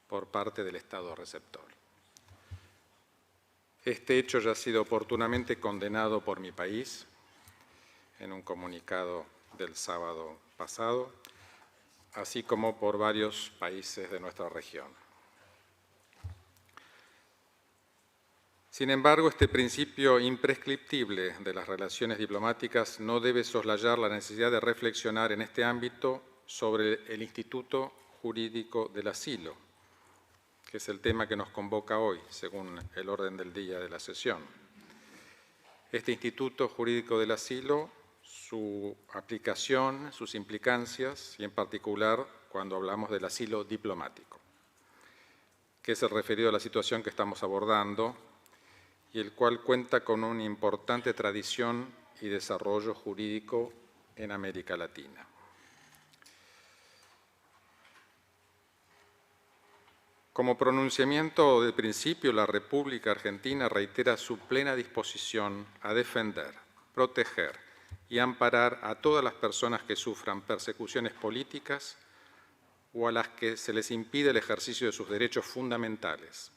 por parte del Estado receptor. Este hecho ya ha sido oportunamente condenado por mi país en un comunicado del sábado pasado, así como por varios países de nuestra región. Sin embargo, este principio imprescriptible de las relaciones diplomáticas no debe soslayar la necesidad de reflexionar en este ámbito sobre el Instituto Jurídico del Asilo, que es el tema que nos convoca hoy, según el orden del día de la sesión. este instituto jurídico del asilo, su aplicación, sus implicancias y en particular cuando hablamos del asilo diplomático, que es el referido a la situación que estamos abordando y el cual cuenta con una importante tradición y desarrollo jurídico en América Latina. Como pronunciamiento del principio, la República Argentina reitera su plena disposición a defender, proteger y amparar a todas las personas que sufran persecuciones políticas o a las que se les impide el ejercicio de sus derechos fundamentales,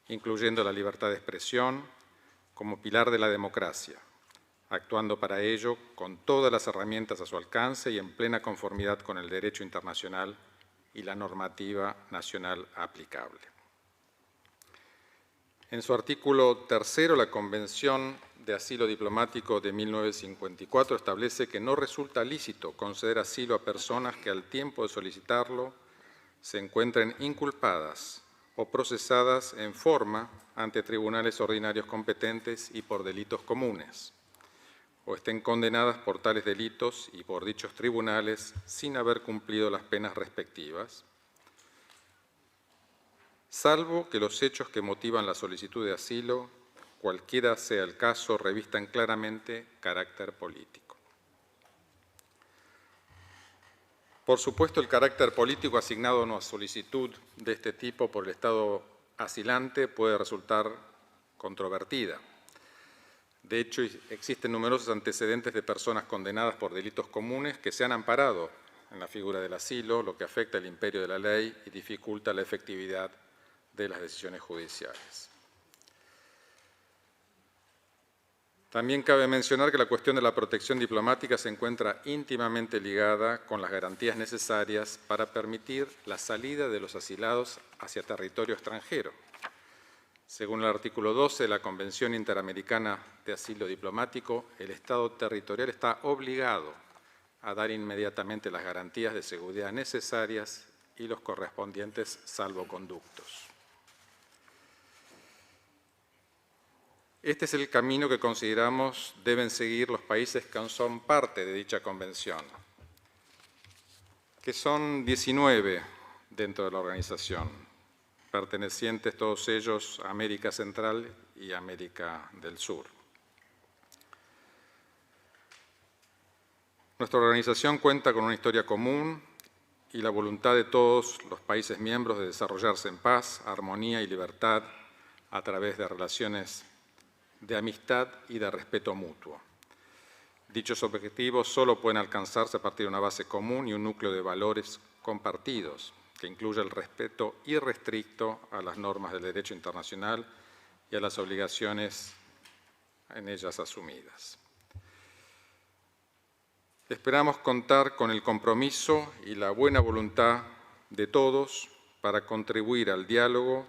incluyendo la libertad de expresión como pilar de la democracia, actuando para ello con todas las herramientas a su alcance y en plena conformidad con el derecho internacional y la normativa nacional aplicable. En su artículo 3, la Convención de Asilo Diplomático de 1954 establece que no resulta lícito conceder asilo a personas que al tiempo de solicitarlo se encuentren inculpadas o procesadas en forma ante tribunales ordinarios competentes y por delitos comunes, o estén condenadas por tales delitos y por dichos tribunales sin haber cumplido las penas respectivas, salvo que los hechos que motivan la solicitud de asilo, cualquiera sea el caso, revistan claramente carácter político. Por supuesto, el carácter político asignado a una solicitud de este tipo por el Estado asilante puede resultar controvertida. De hecho, existen numerosos antecedentes de personas condenadas por delitos comunes que se han amparado en la figura del asilo, lo que afecta el imperio de la ley y dificulta la efectividad de las decisiones judiciales. También cabe mencionar que la cuestión de la protección diplomática se encuentra íntimamente ligada con las garantías necesarias para permitir la salida de los asilados hacia territorio extranjero. Según el artículo 12 de la Convención Interamericana de Asilo Diplomático, el Estado territorial está obligado a dar inmediatamente las garantías de seguridad necesarias y los correspondientes salvoconductos. Este es el camino que consideramos deben seguir los países que son parte de dicha convención, que son 19 dentro de la organización, pertenecientes todos ellos a América Central y América del Sur. Nuestra organización cuenta con una historia común y la voluntad de todos los países miembros de desarrollarse en paz, armonía y libertad a través de relaciones de amistad y de respeto mutuo. Dichos objetivos solo pueden alcanzarse a partir de una base común y un núcleo de valores compartidos, que incluya el respeto irrestricto a las normas del derecho internacional y a las obligaciones en ellas asumidas. Esperamos contar con el compromiso y la buena voluntad de todos para contribuir al diálogo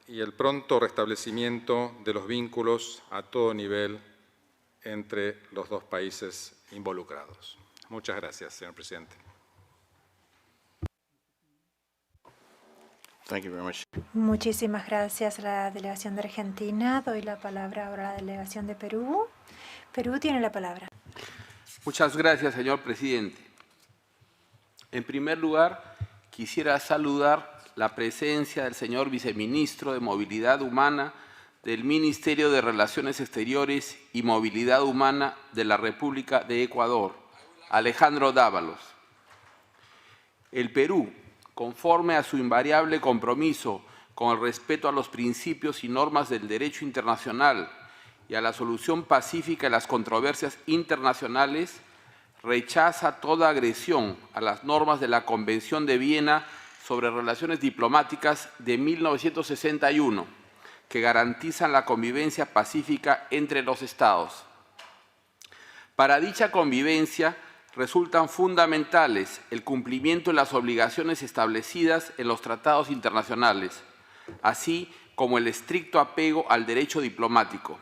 y el pronto restablecimiento de los vínculos a todo nivel entre los dos países involucrados. Muchas gracias, señor presidente. Thank you very much. Muchísimas gracias a la delegación de Argentina. Doy la palabra ahora a la delegación de Perú. Perú tiene la palabra. Muchas gracias, señor presidente. En primer lugar, quisiera saludar la presencia del señor viceministro de Movilidad Humana del Ministerio de Relaciones Exteriores y Movilidad Humana de la República de Ecuador, Alejandro Dávalos. El Perú, conforme a su invariable compromiso con el respeto a los principios y normas del derecho internacional y a la solución pacífica de las controversias internacionales, rechaza toda agresión a las normas de la Convención de Viena sobre Relaciones Diplomáticas de 1961, que garantizan la convivencia pacífica entre los Estados. Para dicha convivencia resultan fundamentales el cumplimiento de las obligaciones establecidas en los tratados internacionales, así como el estricto apego al derecho diplomático.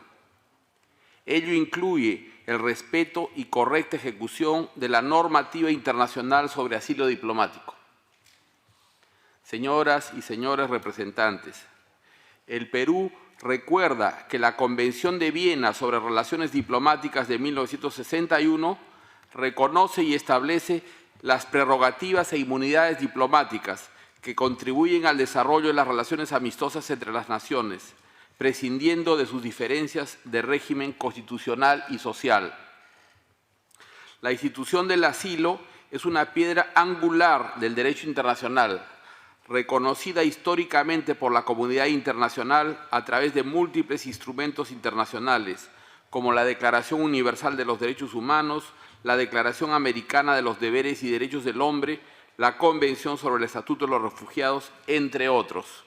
Ello incluye el respeto y correcta ejecución de la normativa internacional sobre asilo diplomático. Señoras y señores representantes, El Perú recuerda que la Convención de Viena sobre Relaciones Diplomáticas de 1961 reconoce y establece las prerrogativas e inmunidades diplomáticas que contribuyen al desarrollo de las relaciones amistosas entre las naciones, prescindiendo de sus diferencias de régimen constitucional y social. La institución del asilo es una piedra angular del derecho internacional, reconocida históricamente por la comunidad internacional a través de múltiples instrumentos internacionales, como la Declaración Universal de los Derechos Humanos, la Declaración Americana de los Deberes y Derechos del Hombre, la Convención sobre el Estatuto de los Refugiados, entre otros.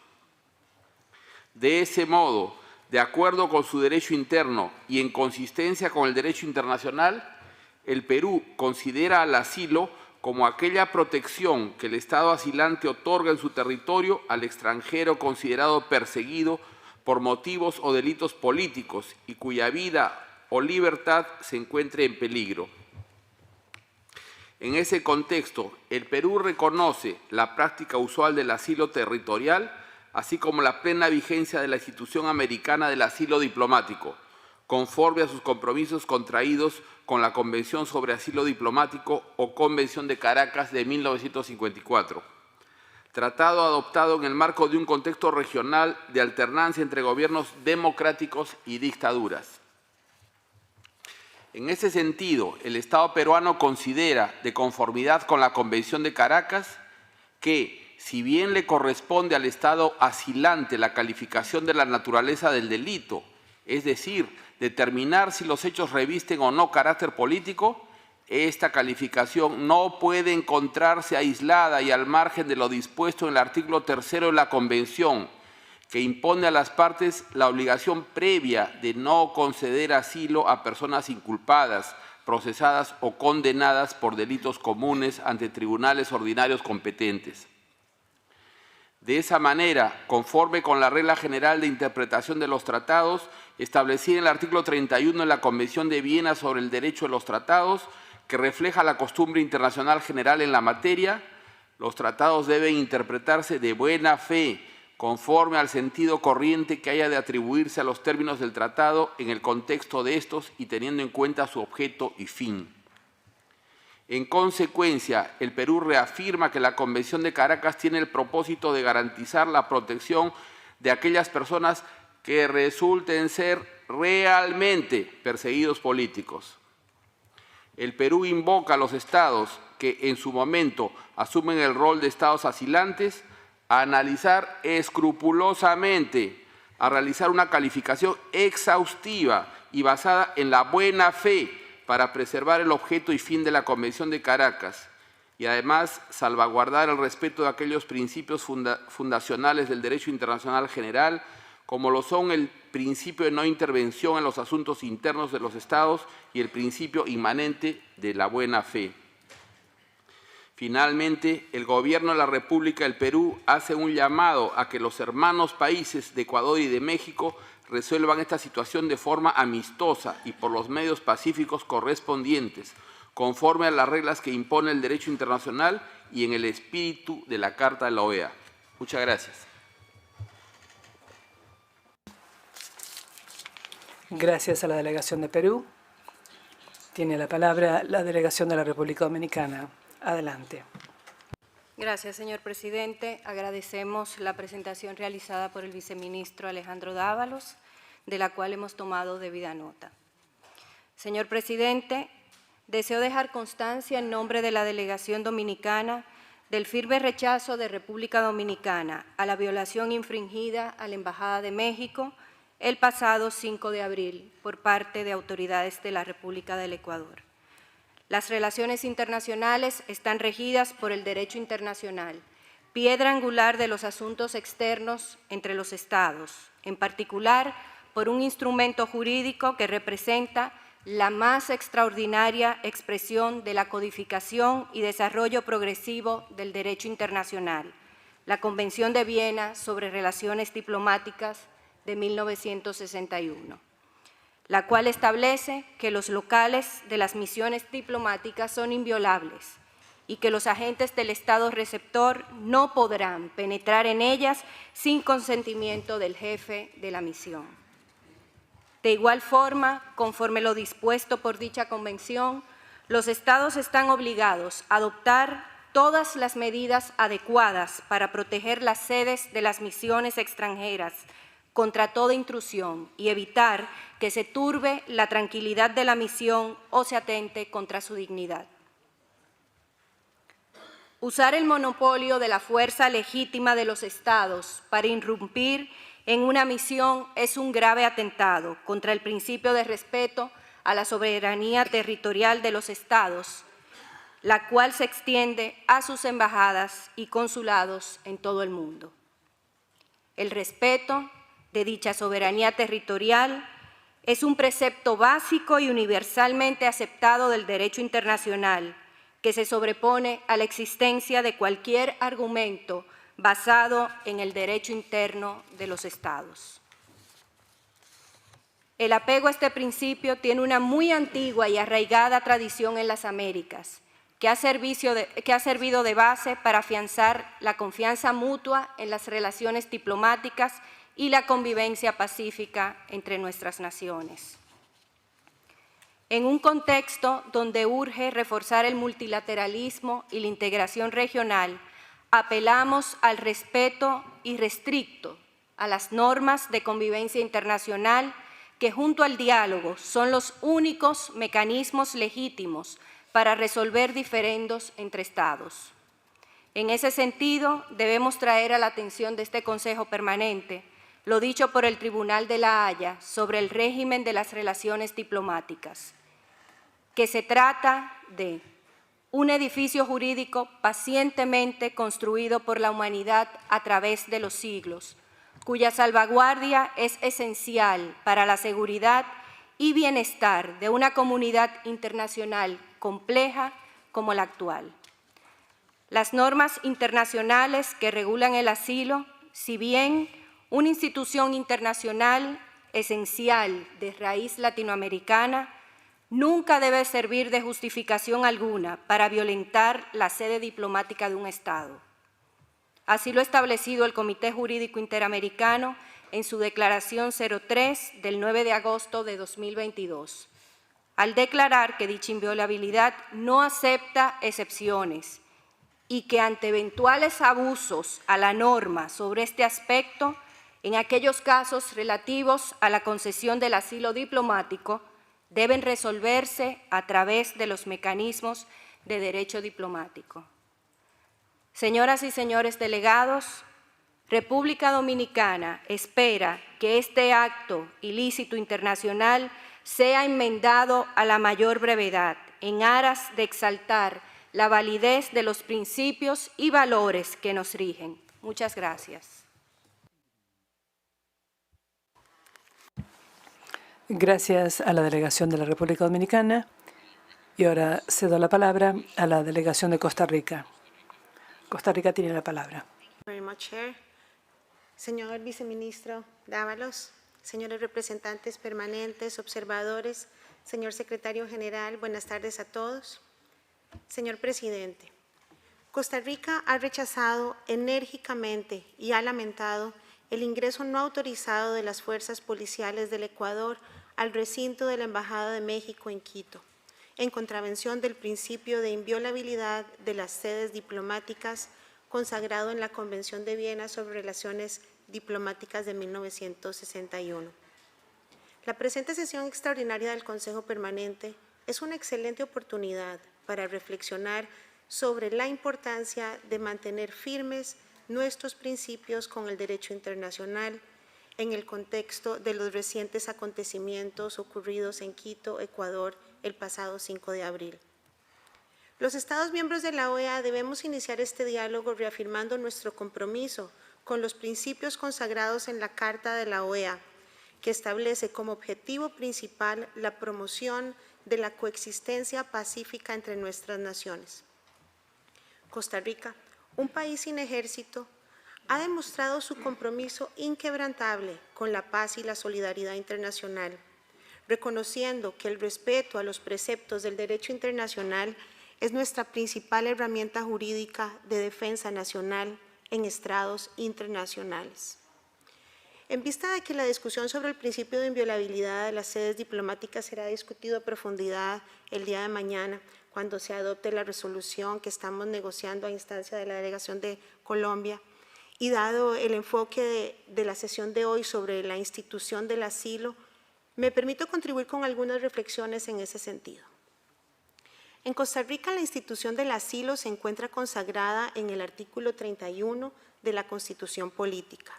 De ese modo, de acuerdo con su derecho interno y en consistencia con el derecho internacional, el Perú considera al asilo como aquella protección que el Estado asilante otorga en su territorio al extranjero considerado perseguido por motivos o delitos políticos y cuya vida o libertad se encuentre en peligro. En ese contexto, el Perú reconoce la práctica usual del asilo territorial, así como la plena vigencia de la institución americana del asilo diplomático, conforme a sus compromisos contraídos con la Convención sobre Asilo Diplomático o Convención de Caracas de 1954. Tratado adoptado en el marco de un contexto regional de alternancia entre gobiernos democráticos y dictaduras. En ese sentido, el Estado peruano considera, de conformidad con la Convención de Caracas, que, si bien le corresponde al Estado asilante la calificación de la naturaleza del delito, es decir, determinar si los hechos revisten o no carácter político, esta calificación no puede encontrarse aislada y al margen de lo dispuesto en el artículo 3 de la Convención, que impone a las partes la obligación previa de no conceder asilo a personas inculpadas, procesadas o condenadas por delitos comunes ante tribunales ordinarios competentes. De esa manera, conforme con la regla general de interpretación de los tratados, establecida en el artículo 31 de la Convención de Viena sobre el derecho de los tratados, que refleja la costumbre internacional general en la materia, los tratados deben interpretarse de buena fe, conforme al sentido corriente que haya de atribuirse a los términos del tratado en el contexto de estos y teniendo en cuenta su objeto y fin. En consecuencia, el Perú reafirma que la Convención de Caracas tiene el propósito de garantizar la protección de aquellas personas que resulten ser realmente perseguidos políticos. El Perú invoca a los estados que en su momento asumen el rol de estados asilantes a analizar escrupulosamente, a realizar una calificación exhaustiva y basada en la buena fe para preservar el objeto y fin de la Convención de Caracas y además salvaguardar el respeto de aquellos principios fundacionales del derecho internacional general, como lo son el principio de no intervención en los asuntos internos de los Estados y el principio inmanente de la buena fe. Finalmente, el Gobierno de la República del Perú hace un llamado a que los hermanos países de Ecuador y de México resuelvan esta situación de forma amistosa y por los medios pacíficos correspondientes, conforme a las reglas que impone el derecho internacional y en el espíritu de la Carta de la OEA. Muchas gracias. Gracias a la delegación de Perú. Tiene la palabra la delegación de la República Dominicana. Adelante. Gracias, señor presidente. Agradecemos la presentación realizada por el viceministro Alejandro Dávalos, de la cual hemos tomado debida nota. Señor presidente, deseo dejar constancia en nombre de la delegación dominicana del firme rechazo de República Dominicana a la violación infringida a la Embajada de México el pasado 5 de abril por parte de autoridades de la República del Ecuador. Las relaciones internacionales están regidas por el derecho internacional, piedra angular de los asuntos externos entre los Estados, en particular por un instrumento jurídico que representa la más extraordinaria expresión de la codificación y desarrollo progresivo del derecho internacional, la Convención de Viena sobre Relaciones Diplomáticas de 1961. La cual establece que los locales de las misiones diplomáticas son inviolables y que los agentes del Estado receptor no podrán penetrar en ellas sin consentimiento del jefe de la misión. De igual forma, conforme lo dispuesto por dicha convención, los Estados están obligados a adoptar todas las medidas adecuadas para proteger las sedes de las misiones extranjeras contra toda intrusión y evitar que se turbe la tranquilidad de la misión o se atente contra su dignidad. Usar el monopolio de la fuerza legítima de los Estados para irrumpir en una misión es un grave atentado contra el principio de respeto a la soberanía territorial de los Estados, la cual se extiende a sus embajadas y consulados en todo el mundo. El respeto de dicha soberanía territorial es un precepto básico y universalmente aceptado del derecho internacional que se sobrepone a la existencia de cualquier argumento basado en el derecho interno de los Estados. El apego a este principio tiene una muy antigua y arraigada tradición en las Américas, que ha servido de base para afianzar la confianza mutua en las relaciones diplomáticas y la convivencia pacífica entre nuestras naciones. En un contexto donde urge reforzar el multilateralismo y la integración regional, apelamos al respeto irrestricto a las normas de convivencia internacional que junto al diálogo son los únicos mecanismos legítimos para resolver diferendos entre Estados. En ese sentido, debemos traer a la atención de este Consejo Permanente lo dicho por el Tribunal de la Haya sobre el régimen de las relaciones diplomáticas, que se trata de un edificio jurídico pacientemente construido por la humanidad a través de los siglos, cuya salvaguardia es esencial para la seguridad y bienestar de una comunidad internacional compleja como la actual. Las normas internacionales que regulan el asilo, si bien una institución internacional esencial de raíz latinoamericana, nunca debe servir de justificación alguna para violentar la sede diplomática de un Estado. Así lo ha establecido el Comité Jurídico Interamericano en su Declaración 03 del 9 de agosto de 2022, al declarar que dicha inviolabilidad no acepta excepciones y que ante eventuales abusos a la norma sobre este aspecto, en aquellos casos relativos a la concesión del asilo diplomático, deben resolverse a través de los mecanismos de derecho diplomático. Señoras y señores delegados, República Dominicana espera que este acto ilícito internacional sea enmendado a la mayor brevedad, en aras de exaltar la validez de los principios y valores que nos rigen. Muchas gracias. Gracias a la delegación de la República Dominicana. Y ahora cedo la palabra a la delegación de Costa Rica. Costa Rica tiene la palabra. Very much, Chair. Señor Viceministro Dávalos, señores representantes permanentes, observadores, señor Secretario General, buenas tardes a todos. Señor Presidente, Costa Rica ha rechazado enérgicamente y ha lamentado el ingreso no autorizado de las fuerzas policiales del Ecuador al recinto de la Embajada de México en Quito, en contravención del principio de inviolabilidad de las sedes diplomáticas consagrado en la Convención de Viena sobre Relaciones Diplomáticas de 1961. La presente sesión extraordinaria del Consejo Permanente es una excelente oportunidad para reflexionar sobre la importancia de mantener firmes nuestros principios con el derecho internacional en el contexto de los recientes acontecimientos ocurridos en Quito, Ecuador, el pasado 5 de abril. Los Estados miembros de la OEA debemos iniciar este diálogo reafirmando nuestro compromiso con los principios consagrados en la Carta de la OEA, que establece como objetivo principal la promoción de la coexistencia pacífica entre nuestras naciones. Costa Rica, un país sin ejército, ha demostrado su compromiso inquebrantable con la paz y la solidaridad internacional, reconociendo que el respeto a los preceptos del derecho internacional es nuestra principal herramienta jurídica de defensa nacional en estrados internacionales. En vista de que la discusión sobre el principio de inviolabilidad de las sedes diplomáticas será discutido a profundidad el día de mañana, cuando se adopte la resolución que estamos negociando a instancia de la Delegación de Colombia, y dado el enfoque de la sesión de hoy sobre la institución del asilo, me permito contribuir con algunas reflexiones en ese sentido. En Costa Rica, la institución del asilo se encuentra consagrada en el artículo 31 de la Constitución Política.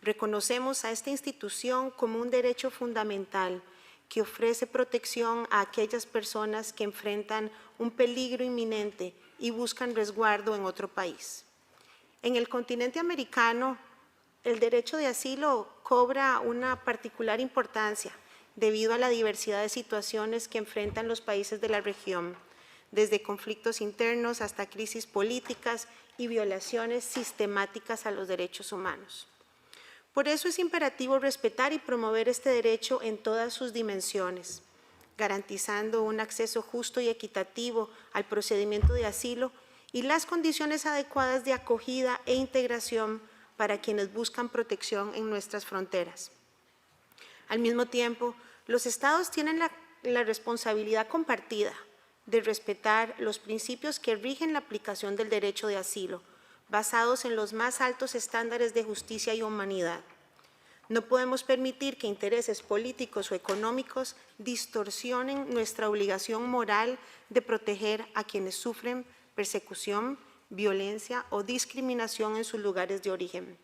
Reconocemos a esta institución como un derecho fundamental que ofrece protección a aquellas personas que enfrentan un peligro inminente y buscan resguardo en otro país. En el continente americano, el derecho de asilo cobra una particular importancia debido a la diversidad de situaciones que enfrentan los países de la región, desde conflictos internos hasta crisis políticas y violaciones sistemáticas a los derechos humanos. Por eso es imperativo respetar y promover este derecho en todas sus dimensiones, garantizando un acceso justo y equitativo al procedimiento de asilo y las condiciones adecuadas de acogida e integración para quienes buscan protección en nuestras fronteras. Al mismo tiempo, los Estados tienen la responsabilidad compartida de respetar los principios que rigen la aplicación del derecho de asilo, basados en los más altos estándares de justicia y humanidad. No podemos permitir que intereses políticos o económicos distorsionen nuestra obligación moral de proteger a quienes sufren persecución, violencia o discriminación en sus lugares de origen.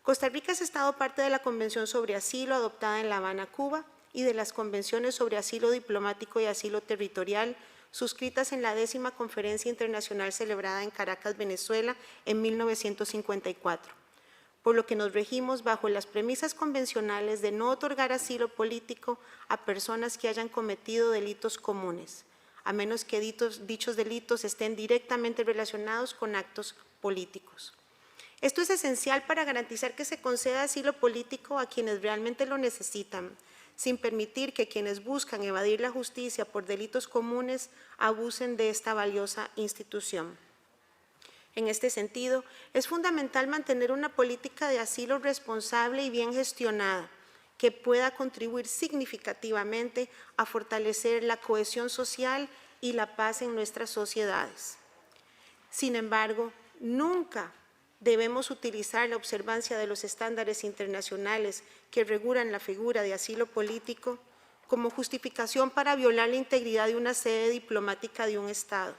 Costa Rica es Estado parte de la Convención sobre Asilo adoptada en La Habana, Cuba, y de las Convenciones sobre Asilo Diplomático y Asilo Territorial suscritas en la 10ª Conferencia Internacional celebrada en Caracas, Venezuela, en 1954, por lo que nos regimos bajo las premisas convencionales de no otorgar asilo político a personas que hayan cometido delitos comunes, a menos que dichos delitos estén directamente relacionados con actos políticos. Esto es esencial para garantizar que se conceda asilo político a quienes realmente lo necesitan, sin permitir que quienes buscan evadir la justicia por delitos comunes abusen de esta valiosa institución. En este sentido, es fundamental mantener una política de asilo responsable y bien gestionada, que pueda contribuir significativamente a fortalecer la cohesión social y la paz en nuestras sociedades. Sin embargo, nunca debemos utilizar la observancia de los estándares internacionales que regulan la figura de asilo político como justificación para violar la integridad de una sede diplomática de un Estado.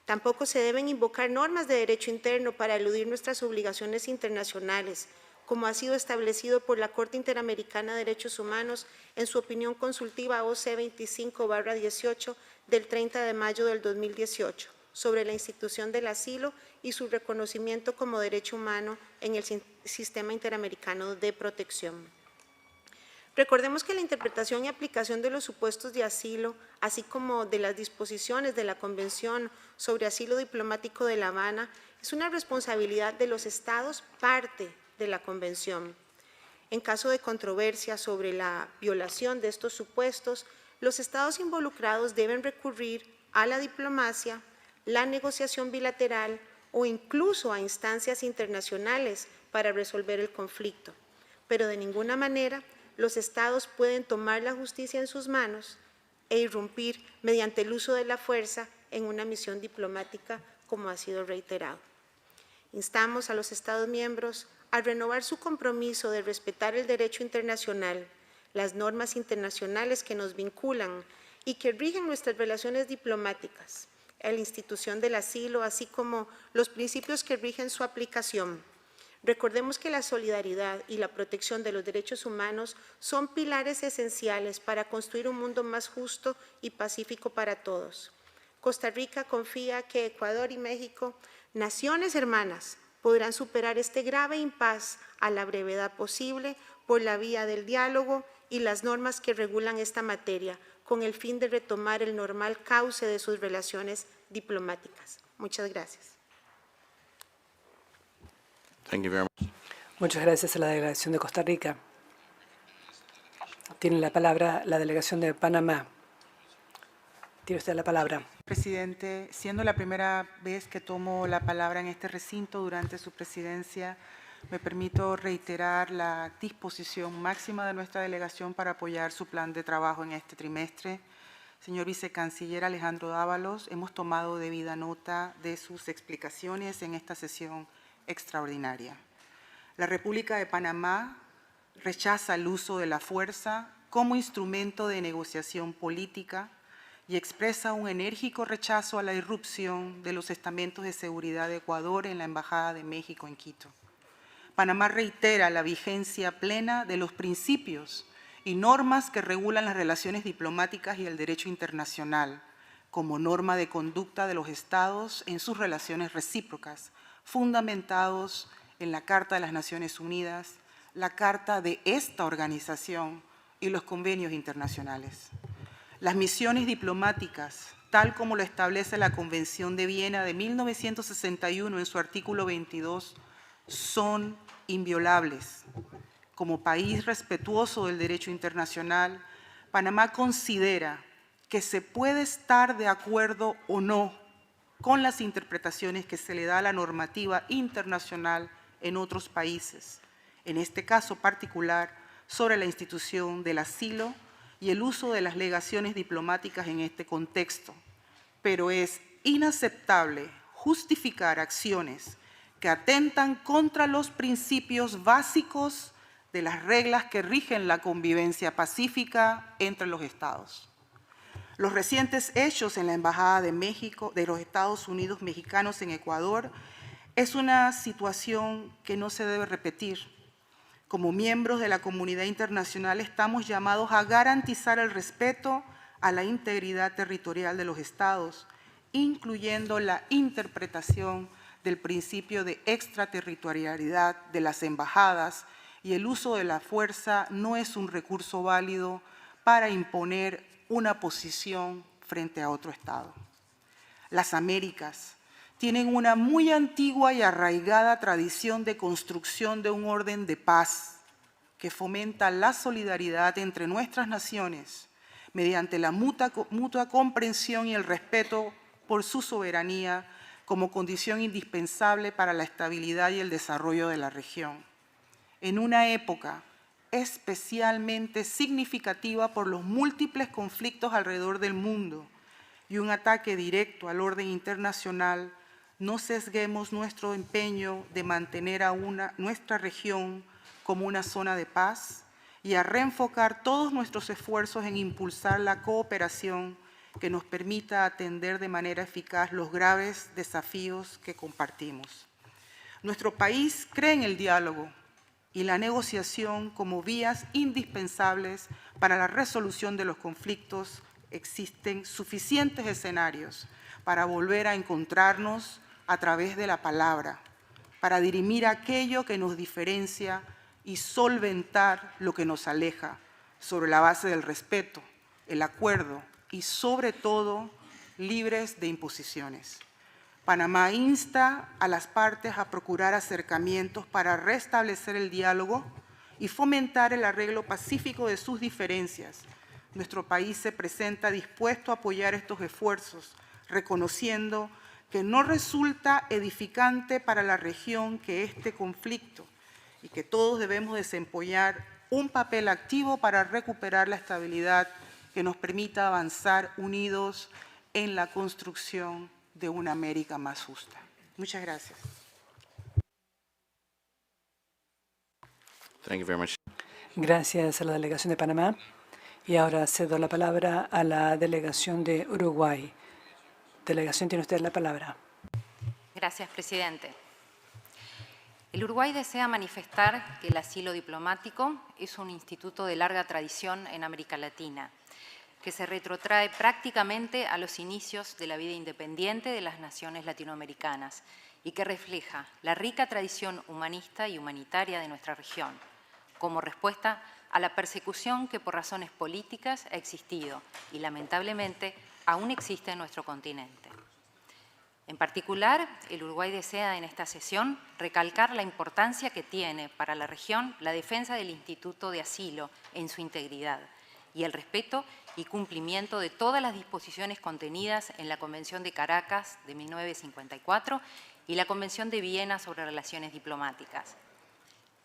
Tampoco se deben invocar normas de derecho interno para eludir nuestras obligaciones internacionales, como ha sido establecido por la Corte Interamericana de Derechos Humanos en su opinión consultiva OC 25/18 del 30 de mayo del 2018, sobre la institución del asilo y su reconocimiento como derecho humano en el Sistema Interamericano de Protección. Recordemos que la interpretación y aplicación de los supuestos de asilo, así como de las disposiciones de la Convención sobre Asilo Diplomático de La Habana, es una responsabilidad de los Estados parte de la Convención. En caso de controversia sobre la violación de estos supuestos, los Estados involucrados deben recurrir a la diplomacia, la negociación bilateral o incluso a instancias internacionales para resolver el conflicto, pero de ninguna manera los Estados pueden tomar la justicia en sus manos e irrumpir mediante el uso de la fuerza en una misión diplomática, como ha sido reiterado. Instamos a los Estados miembros a renovar su compromiso de respetar el derecho internacional, las normas internacionales que nos vinculan y que rigen nuestras relaciones diplomáticas, la institución del asilo, así como los principios que rigen su aplicación. Recordemos que la solidaridad y la protección de los derechos humanos son pilares esenciales para construir un mundo más justo y pacífico para todos. Costa Rica confía que Ecuador y México, naciones hermanas, podrán superar este grave impas a la brevedad posible por la vía del diálogo y las normas que regulan esta materia, con el fin de retomar el normal cauce de sus relaciones diplomáticas. Muchas gracias. Muchas gracias a la delegación de Costa Rica. Tiene la palabra la delegación de Panamá. Tiene usted la palabra. Presidente, siendo la primera vez que tomo la palabra en este recinto durante su presidencia, me permito reiterar la disposición máxima de nuestra delegación para apoyar su plan de trabajo en este trimestre. Señor Vicecanciller Alejandro Dávalos, hemos tomado debida nota de sus explicaciones en esta sesión extraordinaria. La República de Panamá rechaza el uso de la fuerza como instrumento de negociación política y expresa un enérgico rechazo a la irrupción de los estamentos de seguridad de Ecuador en la Embajada de México en Quito. Panamá reitera la vigencia plena de los principios y normas que regulan las relaciones diplomáticas y el derecho internacional, como norma de conducta de los Estados en sus relaciones recíprocas, fundamentados en la Carta de las Naciones Unidas, la Carta de esta organización y los convenios internacionales. Las misiones diplomáticas, tal como lo establece la Convención de Viena de 1961 en su artículo 22, son inviolables. Como país respetuoso del derecho internacional, Panamá considera que se puede estar de acuerdo o no con las interpretaciones que se le da a la normativa internacional en otros países, en este caso particular sobre la institución del asilo y el uso de las legaciones diplomáticas en este contexto, pero es inaceptable justificar acciones que atentan contra los principios básicos de las reglas que rigen la convivencia pacífica entre los Estados. Los recientes hechos en la Embajada de México, de los Estados Unidos mexicanos en Ecuador, es una situación que no se debe repetir. Como miembros de la comunidad internacional estamos llamados a garantizar el respeto a la integridad territorial de los Estados, incluyendo la interpretación del principio de extraterritorialidad de las embajadas, y el uso de la fuerza no es un recurso válido para imponer una posición frente a otro Estado. Las Américas tienen una muy antigua y arraigada tradición de construcción de un orden de paz que fomenta la solidaridad entre nuestras naciones mediante la mutua comprensión y el respeto por su soberanía como condición indispensable para la estabilidad y el desarrollo de la región. En una época especialmente significativa por los múltiples conflictos alrededor del mundo y un ataque directo al orden internacional, no sesguemos nuestro empeño de mantener a nuestra región como una zona de paz y a reenfocar todos nuestros esfuerzos en impulsar la cooperación que nos permita atender de manera eficaz los graves desafíos que compartimos. Nuestro país cree en el diálogo y la negociación como vías indispensables para la resolución de los conflictos. Existen suficientes escenarios para volver a encontrarnos a través de la palabra, para dirimir aquello que nos diferencia y solventar lo que nos aleja, sobre la base del respeto, el acuerdo y, sobre todo, libres de imposiciones. Panamá insta a las partes a procurar acercamientos para restablecer el diálogo y fomentar el arreglo pacífico de sus diferencias. Nuestro país se presenta dispuesto a apoyar estos esfuerzos, reconociendo que no resulta edificante para la región que este conflicto y que todos debemos desempeñar un papel activo para recuperar la estabilidad que nos permita avanzar unidos en la construcción de una América más justa. Muchas gracias. Thank you very much. Gracias a la delegación de Panamá. Y ahora cedo la palabra a la delegación de Uruguay. Delegación, tiene usted la palabra. Gracias, presidente. El Uruguay desea manifestar que el asilo diplomático es un instituto de larga tradición en América Latina, que se retrotrae prácticamente a los inicios de la vida independiente de las naciones latinoamericanas y que refleja la rica tradición humanista y humanitaria de nuestra región, como respuesta a la persecución que por razones políticas ha existido y lamentablemente aún existe en nuestro continente. En particular, el Uruguay desea en esta sesión recalcar la importancia que tiene para la región la defensa del Instituto de Asilo en su integridad y el respeto y cumplimiento de todas las disposiciones contenidas en la Convención de Caracas de 1954 y la Convención de Viena sobre Relaciones Diplomáticas.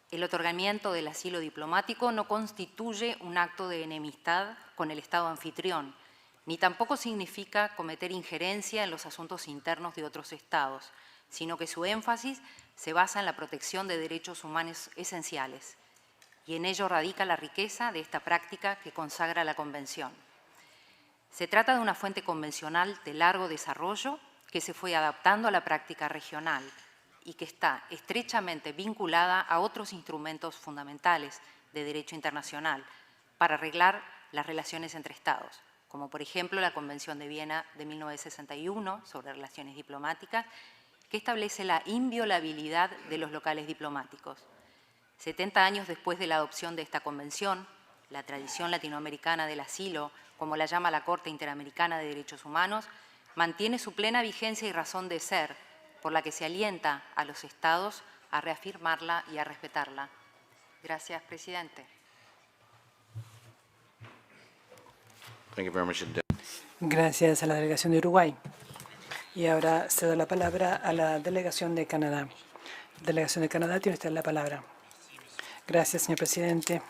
El otorgamiento del asilo diplomático no constituye un acto de enemistad con el Estado anfitrión, ni tampoco significa cometer injerencia en los asuntos internos de otros Estados, sino que su énfasis se basa en la protección de derechos humanos esenciales, y en ello radica la riqueza de esta práctica que consagra la Convención. Se trata de una fuente convencional de largo desarrollo que se fue adaptando a la práctica regional y que está estrechamente vinculada a otros instrumentos fundamentales de derecho internacional para arreglar las relaciones entre Estados, como por ejemplo la Convención de Viena de 1961 sobre relaciones diplomáticas, que establece la inviolabilidad de los locales diplomáticos. 70 años después de la adopción de esta convención, la tradición latinoamericana del asilo, como la llama la Corte Interamericana de Derechos Humanos, mantiene su plena vigencia y razón de ser, por la que se alienta a los Estados a reafirmarla y a respetarla. Gracias, presidente. Gracias a la delegación de Uruguay. Y ahora cedo la palabra a la delegación de Canadá. Delegación de Canadá, tiene usted la palabra. Gracias, señor presidente.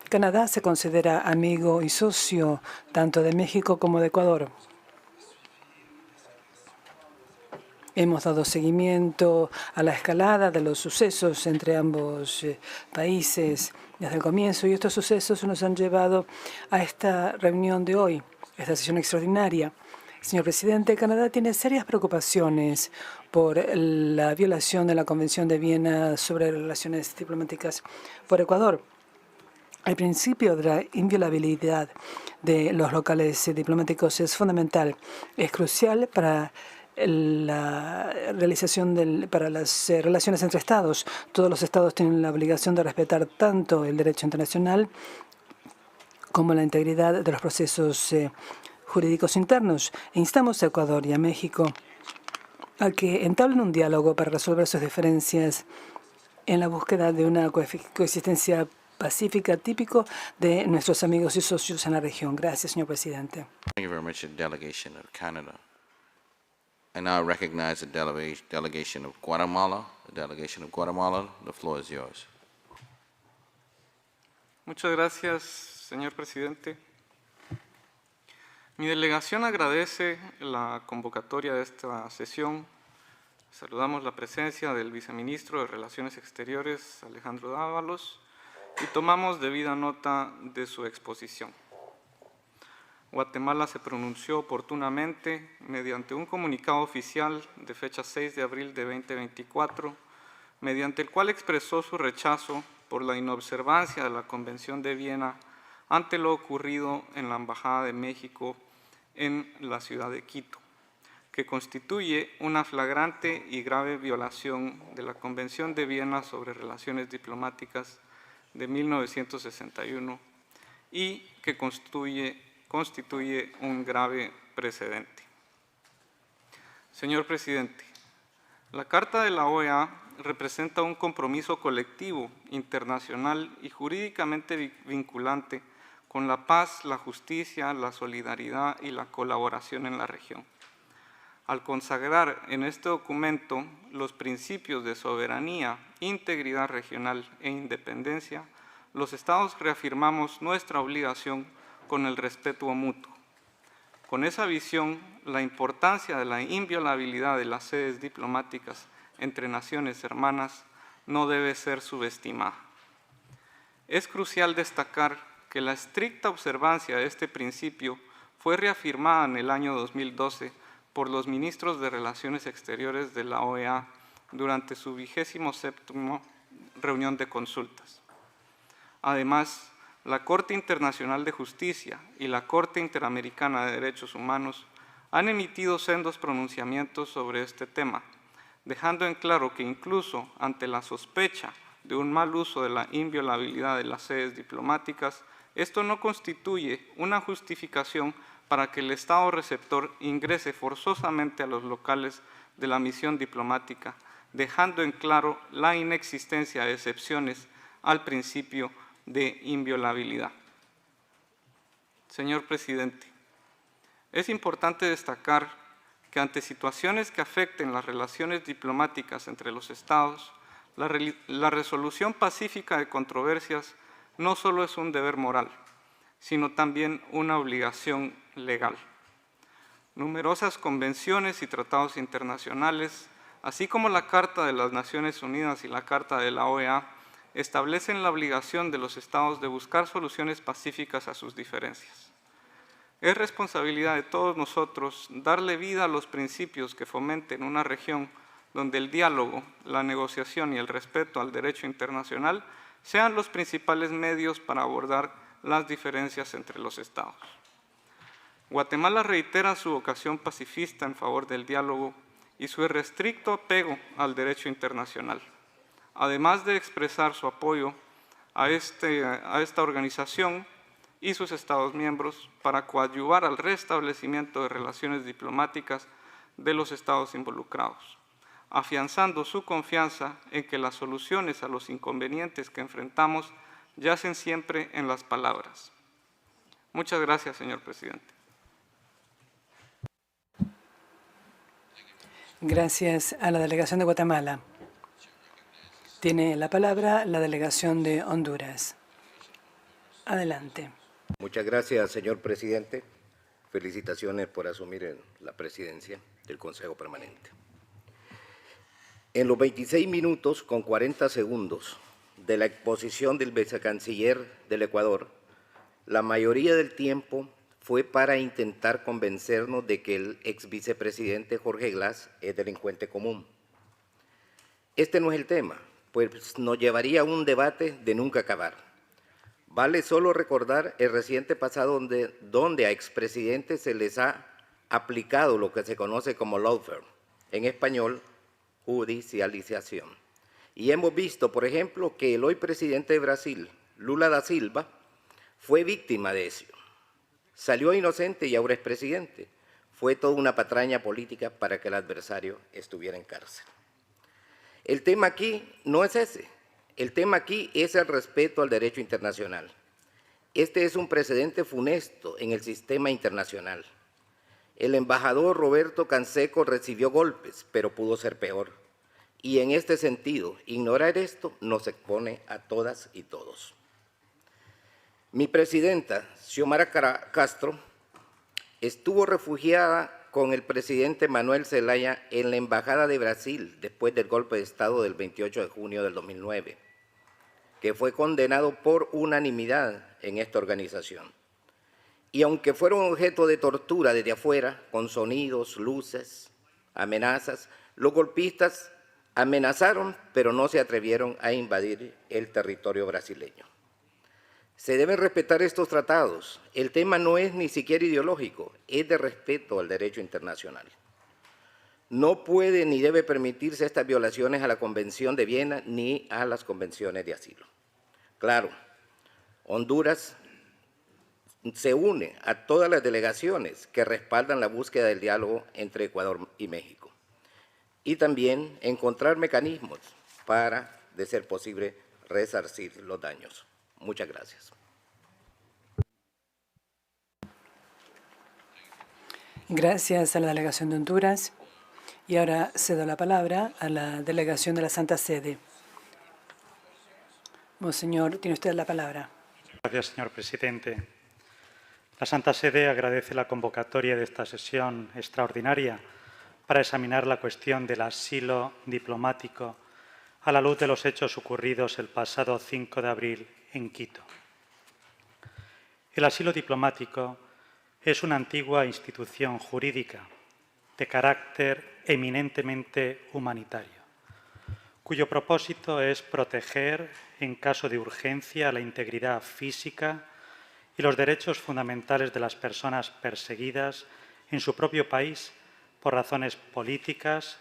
Canadá se considera amigo y socio tanto de México como de Ecuador. Hemos dado seguimiento a la escalada de los sucesos entre ambos países desde el comienzo, y estos sucesos nos han llevado a esta reunión de hoy, esta sesión extraordinaria. Señor presidente, Canadá tiene serias preocupaciones por la violación de la Convención de Viena sobre relaciones diplomáticas por Ecuador. El principio de la inviolabilidad de los locales diplomáticos es fundamental, es crucial para la realización para las relaciones entre Estados. Todos los Estados tienen la obligación de respetar tanto el derecho internacional como la integridad de los procesos jurídicos internos. E instamos a Ecuador y a México a que entablen un diálogo para resolver sus diferencias en la búsqueda de una coexistencia pacífica típico de nuestros amigos y socios en la región. Gracias, señor presidente. Thank you very much, the delegation of Canada. I now recognize the delegation of Guatemala. The delegation of Guatemala, the floor is yours. Muchas gracias, señor presidente. Mi delegación agradece la convocatoria de esta sesión. Saludamos la presencia del viceministro de Relaciones Exteriores, Alejandro Dávalos, y tomamos debida nota de su exposición. Guatemala se pronunció oportunamente mediante un comunicado oficial de fecha 6 de abril de 2024, mediante el cual expresó su rechazo por la inobservancia de la Convención de Viena ante lo ocurrido en la Embajada de México en la ciudad de Quito, que constituye una flagrante y grave violación de la Convención de Viena sobre Relaciones Diplomáticas de 1961 y que constituye un grave precedente. Señor presidente, la Carta de la OEA representa un compromiso colectivo, internacional y jurídicamente vinculante con la paz, la justicia, la solidaridad y la colaboración en la región. Al consagrar en este documento los principios de soberanía, integridad regional e independencia, los Estados reafirmamos nuestra obligación con el respeto mutuo. Con esa visión, la importancia de la inviolabilidad de las sedes diplomáticas entre naciones hermanas no debe ser subestimada. Es crucial destacar que la estricta observancia de este principio fue reafirmada en el año 2012 por los ministros de Relaciones Exteriores de la OEA durante su 27ª reunión de consultas. Además, la Corte Internacional de Justicia y la Corte Interamericana de Derechos Humanos han emitido sendos pronunciamientos sobre este tema, dejando en claro que incluso ante la sospecha de un mal uso de la inviolabilidad de las sedes diplomáticas, esto no constituye una justificación para que el Estado receptor ingrese forzosamente a los locales de la misión diplomática, dejando en claro la inexistencia de excepciones al principio de inviolabilidad. Señor presidente, es importante destacar que ante situaciones que afecten las relaciones diplomáticas entre los Estados, la resolución pacífica de controversias no solo es un deber moral, sino también una obligación legal. Numerosas convenciones y tratados internacionales, así como la Carta de las Naciones Unidas y la Carta de la OEA, establecen la obligación de los Estados de buscar soluciones pacíficas a sus diferencias. Es responsabilidad de todos nosotros darle vida a los principios que fomenten una región donde el diálogo, la negociación y el respeto al derecho internacional sean los principales medios para abordar las diferencias entre los Estados. Guatemala reitera su vocación pacifista en favor del diálogo y su irrestricto apego al derecho internacional, además de expresar su apoyo a esta organización y sus Estados miembros para coadyuvar al restablecimiento de relaciones diplomáticas de los Estados involucrados, afianzando su confianza en que las soluciones a los inconvenientes que enfrentamos yacen siempre en las palabras. Muchas gracias, señor presidente. Gracias a la delegación de Guatemala. Tiene la palabra la delegación de Honduras. Adelante. Muchas gracias, señor presidente. Felicitaciones por asumir la presidencia del Consejo Permanente. En los 26 minutos con 40 segundos de la exposición del vicecanciller del Ecuador, la mayoría del tiempo fue para intentar convencernos de que el ex vicepresidente Jorge Glass es delincuente común. Este no es el tema, pues nos llevaría a un debate de nunca acabar. Vale solo recordar el reciente pasado donde a expresidentes se les ha aplicado lo que se conoce como lawfare, en español, judicialización. Y hemos visto, por ejemplo, que el hoy presidente de Brasil, Lula da Silva, fue víctima de eso. Salió inocente y ahora es presidente. Fue toda una patraña política para que el adversario estuviera en cárcel. El tema aquí no es ese. El tema aquí es el respeto al derecho internacional. Este es un precedente funesto en el sistema internacional. El embajador Roberto Canseco recibió golpes, pero pudo ser peor. Y en este sentido, ignorar esto nos expone a todas y todos. Mi presidenta, Xiomara Castro, estuvo refugiada con el presidente Manuel Zelaya en la Embajada de Brasil después del golpe de Estado del 28 de junio del 2009, que fue condenado por unanimidad en esta organización. Y aunque fueron objeto de tortura desde afuera, con sonidos, luces, amenazas, los golpistas amenazaron, pero no se atrevieron a invadir el territorio brasileño. Se deben respetar estos tratados. El tema no es ni siquiera ideológico, es de respeto al derecho internacional. No puede ni debe permitirse estas violaciones a la Convención de Viena ni a las convenciones de asilo. Claro, Honduras se une a todas las delegaciones que respaldan la búsqueda del diálogo entre Ecuador y México y también encontrar mecanismos para, de ser posible, resarcir los daños. Muchas gracias. Gracias a la delegación de Honduras. Y ahora cedo la palabra a la delegación de la Santa Sede. Monseñor, tiene usted la palabra. Gracias, señor presidente. La Santa Sede agradece la convocatoria de esta sesión extraordinaria para examinar la cuestión del asilo diplomático a la luz de los hechos ocurridos el pasado 5 de abril en Quito. El asilo diplomático es una antigua institución jurídica de carácter eminentemente humanitario, cuyo propósito es proteger, en caso de urgencia, la integridad física y los derechos fundamentales de las personas perseguidas en su propio país por razones políticas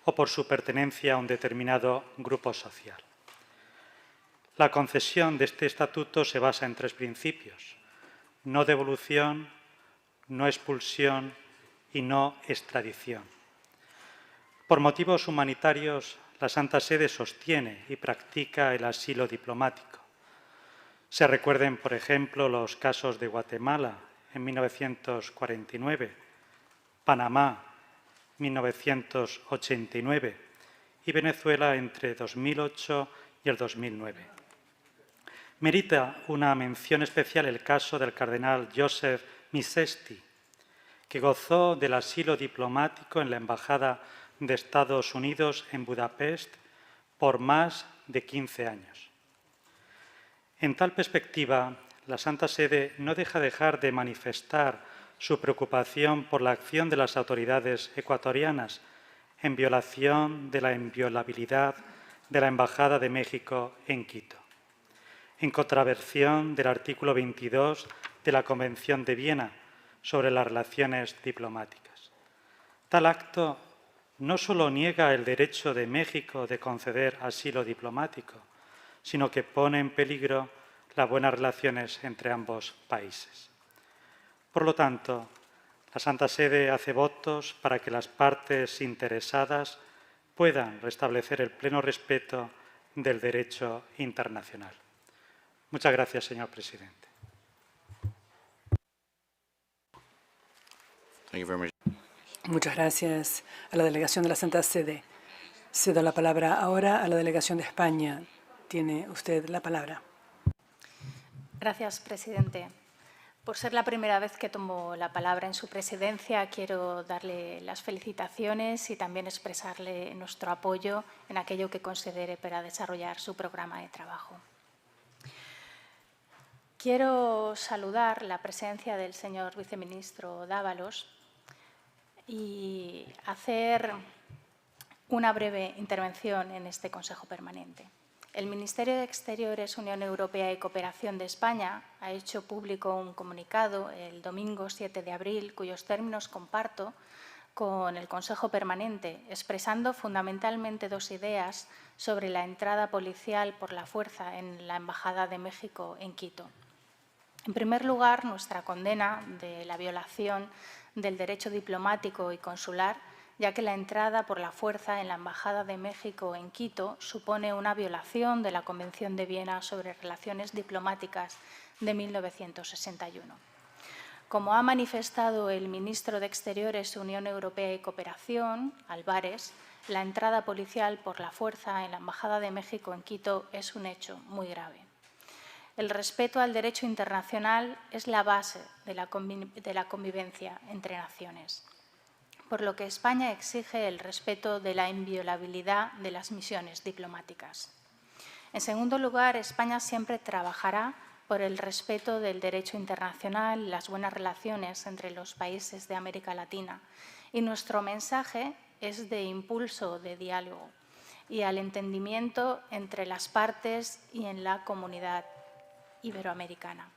o por su pertenencia a un determinado grupo social. La concesión de este estatuto se basa en 3 principios: no devolución, no expulsión y no extradición. Por motivos humanitarios, la Santa Sede sostiene y practica el asilo diplomático. Se recuerden, por ejemplo, los casos de Guatemala, en 1949, Panamá 1989 y Venezuela entre 2008 y el 2009. Merita una mención especial el caso del cardenal Joseph Misesti, que gozó del asilo diplomático en la Embajada de Estados Unidos en Budapest por más de 15 años. En tal perspectiva, la Santa Sede no deja de manifestar su preocupación por la acción de las autoridades ecuatorianas en violación de la inviolabilidad de la Embajada de México en Quito, en contravención del artículo 22 de la Convención de Viena sobre las relaciones diplomáticas. Tal acto no solo niega el derecho de México de conceder asilo diplomático, sino que pone en peligro las buenas relaciones entre ambos países. Por lo tanto, la Santa Sede hace votos para que las partes interesadas puedan restablecer el pleno respeto del derecho internacional. Muchas gracias, señor presidente. Muchas gracias a la delegación de la Santa Sede. Cedo la palabra ahora a la delegación de España. Tiene usted la palabra. Gracias, presidente. Por ser la primera vez que tomo la palabra en su presidencia, quiero darle las felicitaciones y también expresarle nuestro apoyo en aquello que considere para desarrollar su programa de trabajo. Quiero saludar la presencia del señor viceministro Dávalos y hacer una breve intervención en este Consejo Permanente. El Ministerio de Exteriores, Unión Europea y Cooperación de España ha hecho público un comunicado el domingo 7 de abril, cuyos términos comparto con el Consejo Permanente, expresando fundamentalmente dos ideas sobre la entrada policial por la fuerza en la Embajada de México en Quito. En primer lugar, nuestra condena de la violación del derecho diplomático y consular, ya que la entrada por la fuerza en la Embajada de México en Quito supone una violación de la Convención de Viena sobre Relaciones Diplomáticas de 1961. Como ha manifestado el ministro de Exteriores, Unión Europea y Cooperación, Álvarez, la entrada policial por la fuerza en la Embajada de México en Quito es un hecho muy grave. El respeto al derecho internacional es la base de la convivencia entre naciones, por lo que España exige el respeto de la inviolabilidad de las misiones diplomáticas. En segundo lugar, España siempre trabajará por el respeto del derecho internacional y las buenas relaciones entre los países de América Latina, y nuestro mensaje es de impulso de diálogo y al entendimiento entre las partes y en la comunidad iberoamericana.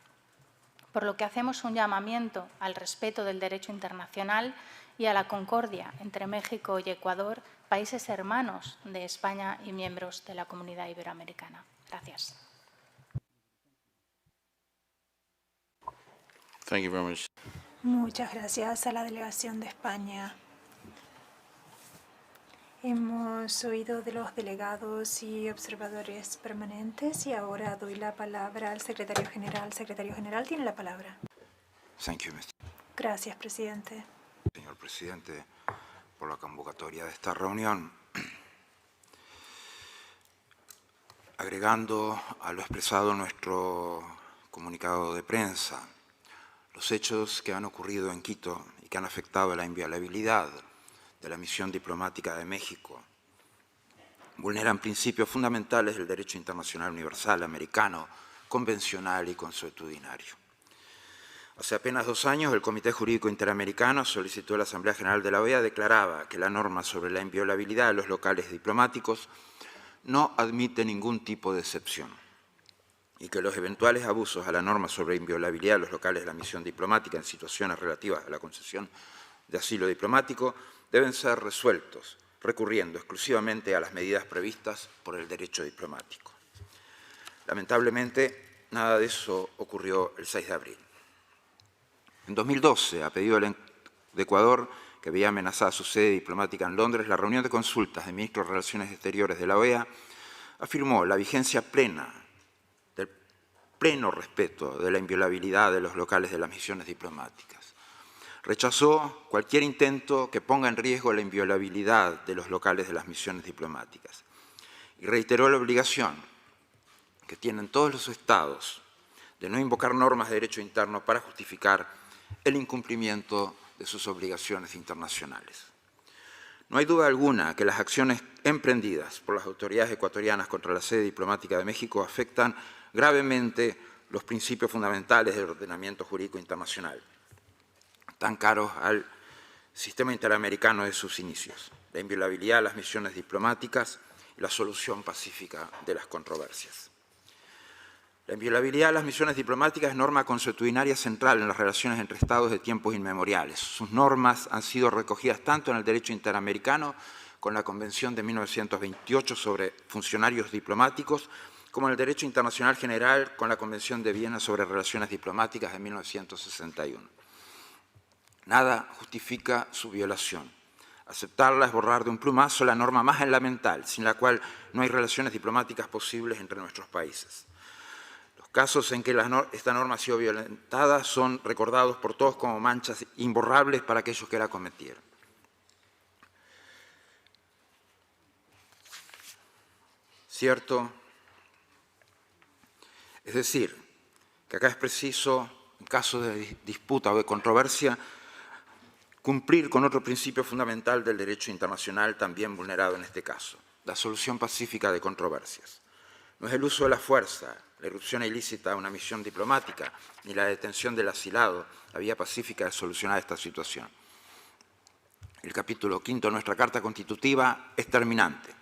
Por lo que hacemos un llamamiento al respeto del derecho internacional y a la concordia entre México y Ecuador, países hermanos de España y miembros de la Comunidad Iberoamericana. Gracias. Thank you very much. Muchas gracias a la delegación de España. Hemos oído de los delegados y observadores permanentes y ahora doy la palabra al secretario general. Secretario general, tiene la palabra. Thank you, Mr. Gracias, presidente. Señor presidente, por la convocatoria de esta reunión. Agregando a lo expresado en nuestro comunicado de prensa, los hechos que han ocurrido en Quito y que han afectado la inviolabilidad de la misión diplomática de México vulneran principios fundamentales del derecho internacional universal, americano, convencional y consuetudinario. Hace apenas 2 años, el Comité Jurídico Interamericano solicitó a la Asamblea General de la OEA declaraba que la norma sobre la inviolabilidad de los locales diplomáticos no admite ningún tipo de excepción y que los eventuales abusos a la norma sobre inviolabilidad de los locales de la misión diplomática en situaciones relativas a la concesión de asilo diplomático deben ser resueltos recurriendo exclusivamente a las medidas previstas por el derecho diplomático. Lamentablemente, nada de eso ocurrió el 6 de abril. En 2012, a pedido de Ecuador, que veía amenazada su sede diplomática en Londres, la reunión de consultas de ministros de Relaciones Exteriores de la OEA afirmó la vigencia plena del pleno respeto de la inviolabilidad de los locales de las misiones diplomáticas. Rechazó cualquier intento que ponga en riesgo la inviolabilidad de los locales de las misiones diplomáticas y reiteró la obligación que tienen todos los estados de no invocar normas de derecho interno para justificar el incumplimiento de sus obligaciones internacionales. No hay duda alguna que las acciones emprendidas por las autoridades ecuatorianas contra la sede diplomática de México afectan gravemente los principios fundamentales del ordenamiento jurídico internacional, tan caros al sistema interamericano de sus inicios, la inviolabilidad de las misiones diplomáticas y la solución pacífica de las controversias. La inviolabilidad de las misiones diplomáticas es norma consuetudinaria central en las relaciones entre Estados de tiempos inmemoriales. Sus normas han sido recogidas tanto en el derecho interamericano, con la Convención de 1928 sobre funcionarios diplomáticos, como en el derecho internacional general, con la Convención de Viena sobre relaciones diplomáticas de 1961. Nada justifica su violación. Aceptarla es borrar de un plumazo la norma más elemental, sin la cual no hay relaciones diplomáticas posibles entre nuestros países. Casos en que esta norma ha sido violentada son recordados por todos como manchas imborrables para aquellos que la cometieron. ¿Cierto? Es decir, que acá es preciso, en caso de disputa o de controversia, cumplir con otro principio fundamental del derecho internacional también vulnerado en este caso, la solución pacífica de controversias. No es el uso de la fuerza, la irrupción ilícita de una misión diplomática, ni la detención del asilado, la vía pacífica de solucionar esta situación. El capítulo 5 de nuestra Carta Constitutiva es terminante.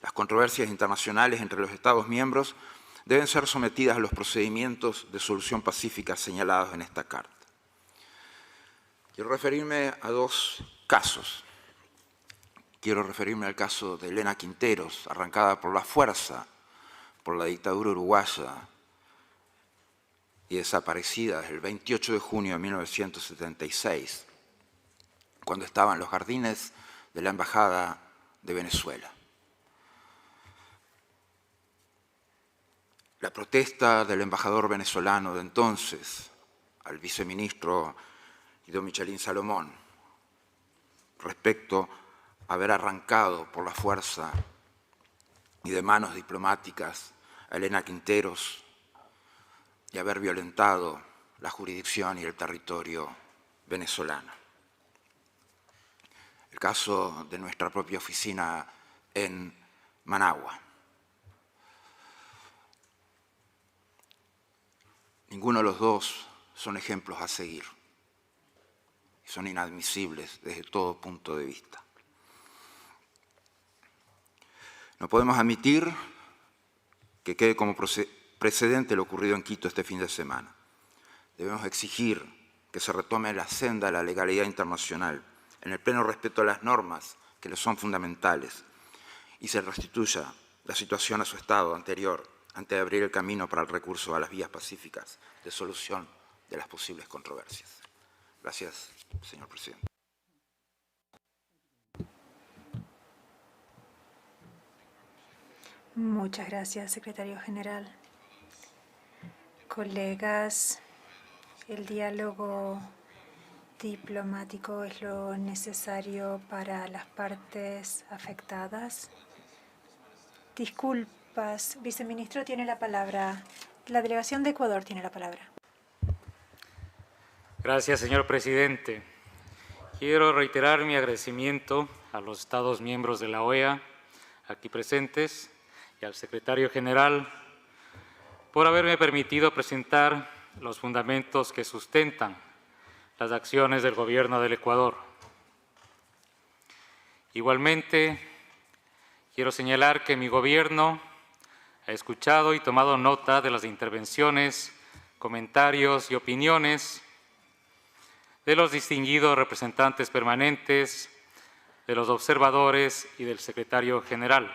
Las controversias internacionales entre los Estados miembros deben ser sometidas a los procedimientos de solución pacífica señalados en esta Carta. Quiero referirme a dos casos. Quiero referirme al caso de Elena Quinteros, arrancada por la fuerza por la dictadura uruguaya y desaparecida desde el 28 de junio de 1976, cuando estaba en los jardines de la Embajada de Venezuela. La protesta del embajador venezolano de entonces, al viceministro Guido Michelín Salomón, respecto a haber arrancado por la fuerza y de manos diplomáticas a Elena Quinteros y haber violentado la jurisdicción y el territorio venezolano. El caso de nuestra propia oficina en Managua. Ninguno de los dos son ejemplos a seguir y son inadmisibles desde todo punto de vista. No podemos admitir que quede como precedente lo ocurrido en Quito este fin de semana. Debemos exigir que se retome la senda de la legalidad internacional en el pleno respeto a las normas que le son fundamentales y se restituya la situación a su estado anterior antes de abrir el camino para el recurso a las vías pacíficas de solución de las posibles controversias. Gracias, señor presidente. Muchas gracias, secretario general. Colegas, el diálogo diplomático es lo necesario para las partes afectadas. Disculpas, viceministro tiene la palabra. La delegación de Ecuador tiene la palabra. Gracias, señor presidente. Quiero reiterar mi agradecimiento a los Estados miembros de la OEA aquí presentes y al secretario general por haberme permitido presentar los fundamentos que sustentan las acciones del Gobierno del Ecuador. Igualmente, quiero señalar que mi Gobierno ha escuchado y tomado nota de las intervenciones, comentarios y opiniones de los distinguidos representantes permanentes, de los observadores y del secretario general.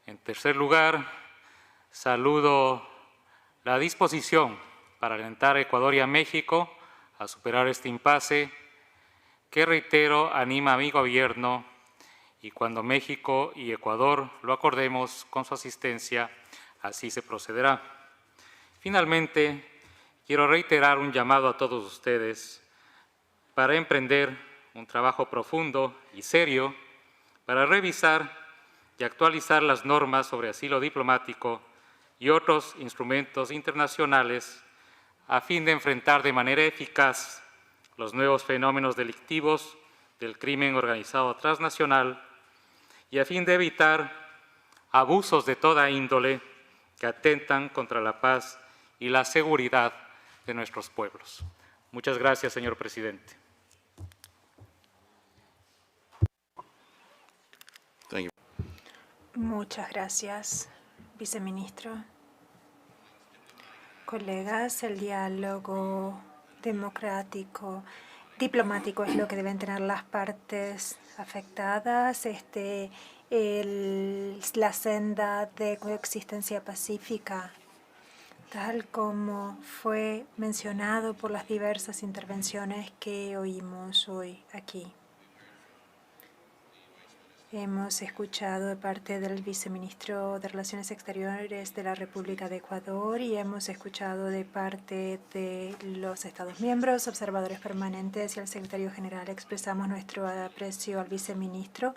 En tercer lugar, saludo la disposición para alentar a Ecuador y a México a superar este impasse que, reitero, anima a mi Gobierno y cuando México y Ecuador lo acordemos con su asistencia, así se procederá. Finalmente, quiero reiterar un llamado a todos ustedes para emprender un trabajo profundo y serio para revisar y actualizar las normas sobre asilo diplomático y otros instrumentos internacionales a fin de enfrentar de manera eficaz los nuevos fenómenos delictivos del crimen organizado transnacional y a fin de evitar abusos de toda índole que atentan contra la paz y la seguridad de nuestros pueblos. Muchas gracias, señor presidente. Muchas gracias, viceministro. Colegas, el diálogo democrático, diplomático es lo que deben tener las partes afectadas, la senda de coexistencia pacífica, tal como fue mencionado por las diversas intervenciones que oímos hoy aquí. Hemos escuchado de parte del viceministro de Relaciones Exteriores de la República de Ecuador y hemos escuchado de parte de los Estados miembros, observadores permanentes y al secretario general. Expresamos nuestro aprecio al viceministro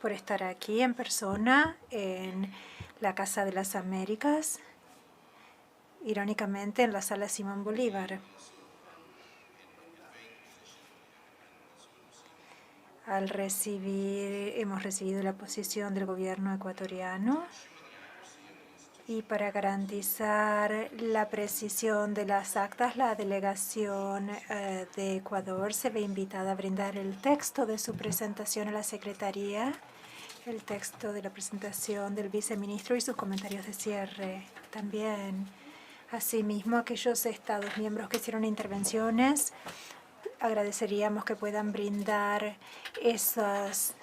por estar aquí en persona en la Casa de las Américas, irónicamente en la Sala Simón Bolívar. Hemos recibido la posición del gobierno ecuatoriano y para garantizar la precisión de las actas, la delegación de Ecuador se ve invitada a brindar el texto de su presentación a la Secretaría, el texto de la presentación del viceministro y sus comentarios de cierre. También, asimismo, aquellos Estados miembros que hicieron intervenciones, agradeceríamos que puedan brindar esas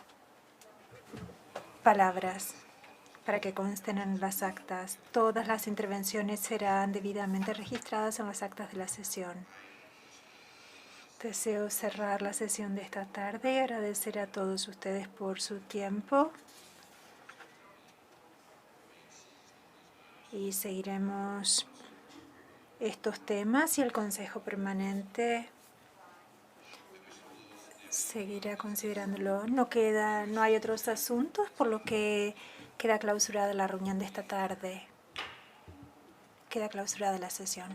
palabras para que consten en las actas. Todas las intervenciones serán debidamente registradas en las actas de la sesión. Deseo cerrar la sesión de esta tarde y agradecer a todos ustedes por su tiempo. Y seguiremos estos temas y el Consejo Permanente seguirá considerándolo. No hay otros asuntos, por lo que queda clausurada la reunión de esta tarde. Queda clausurada la sesión.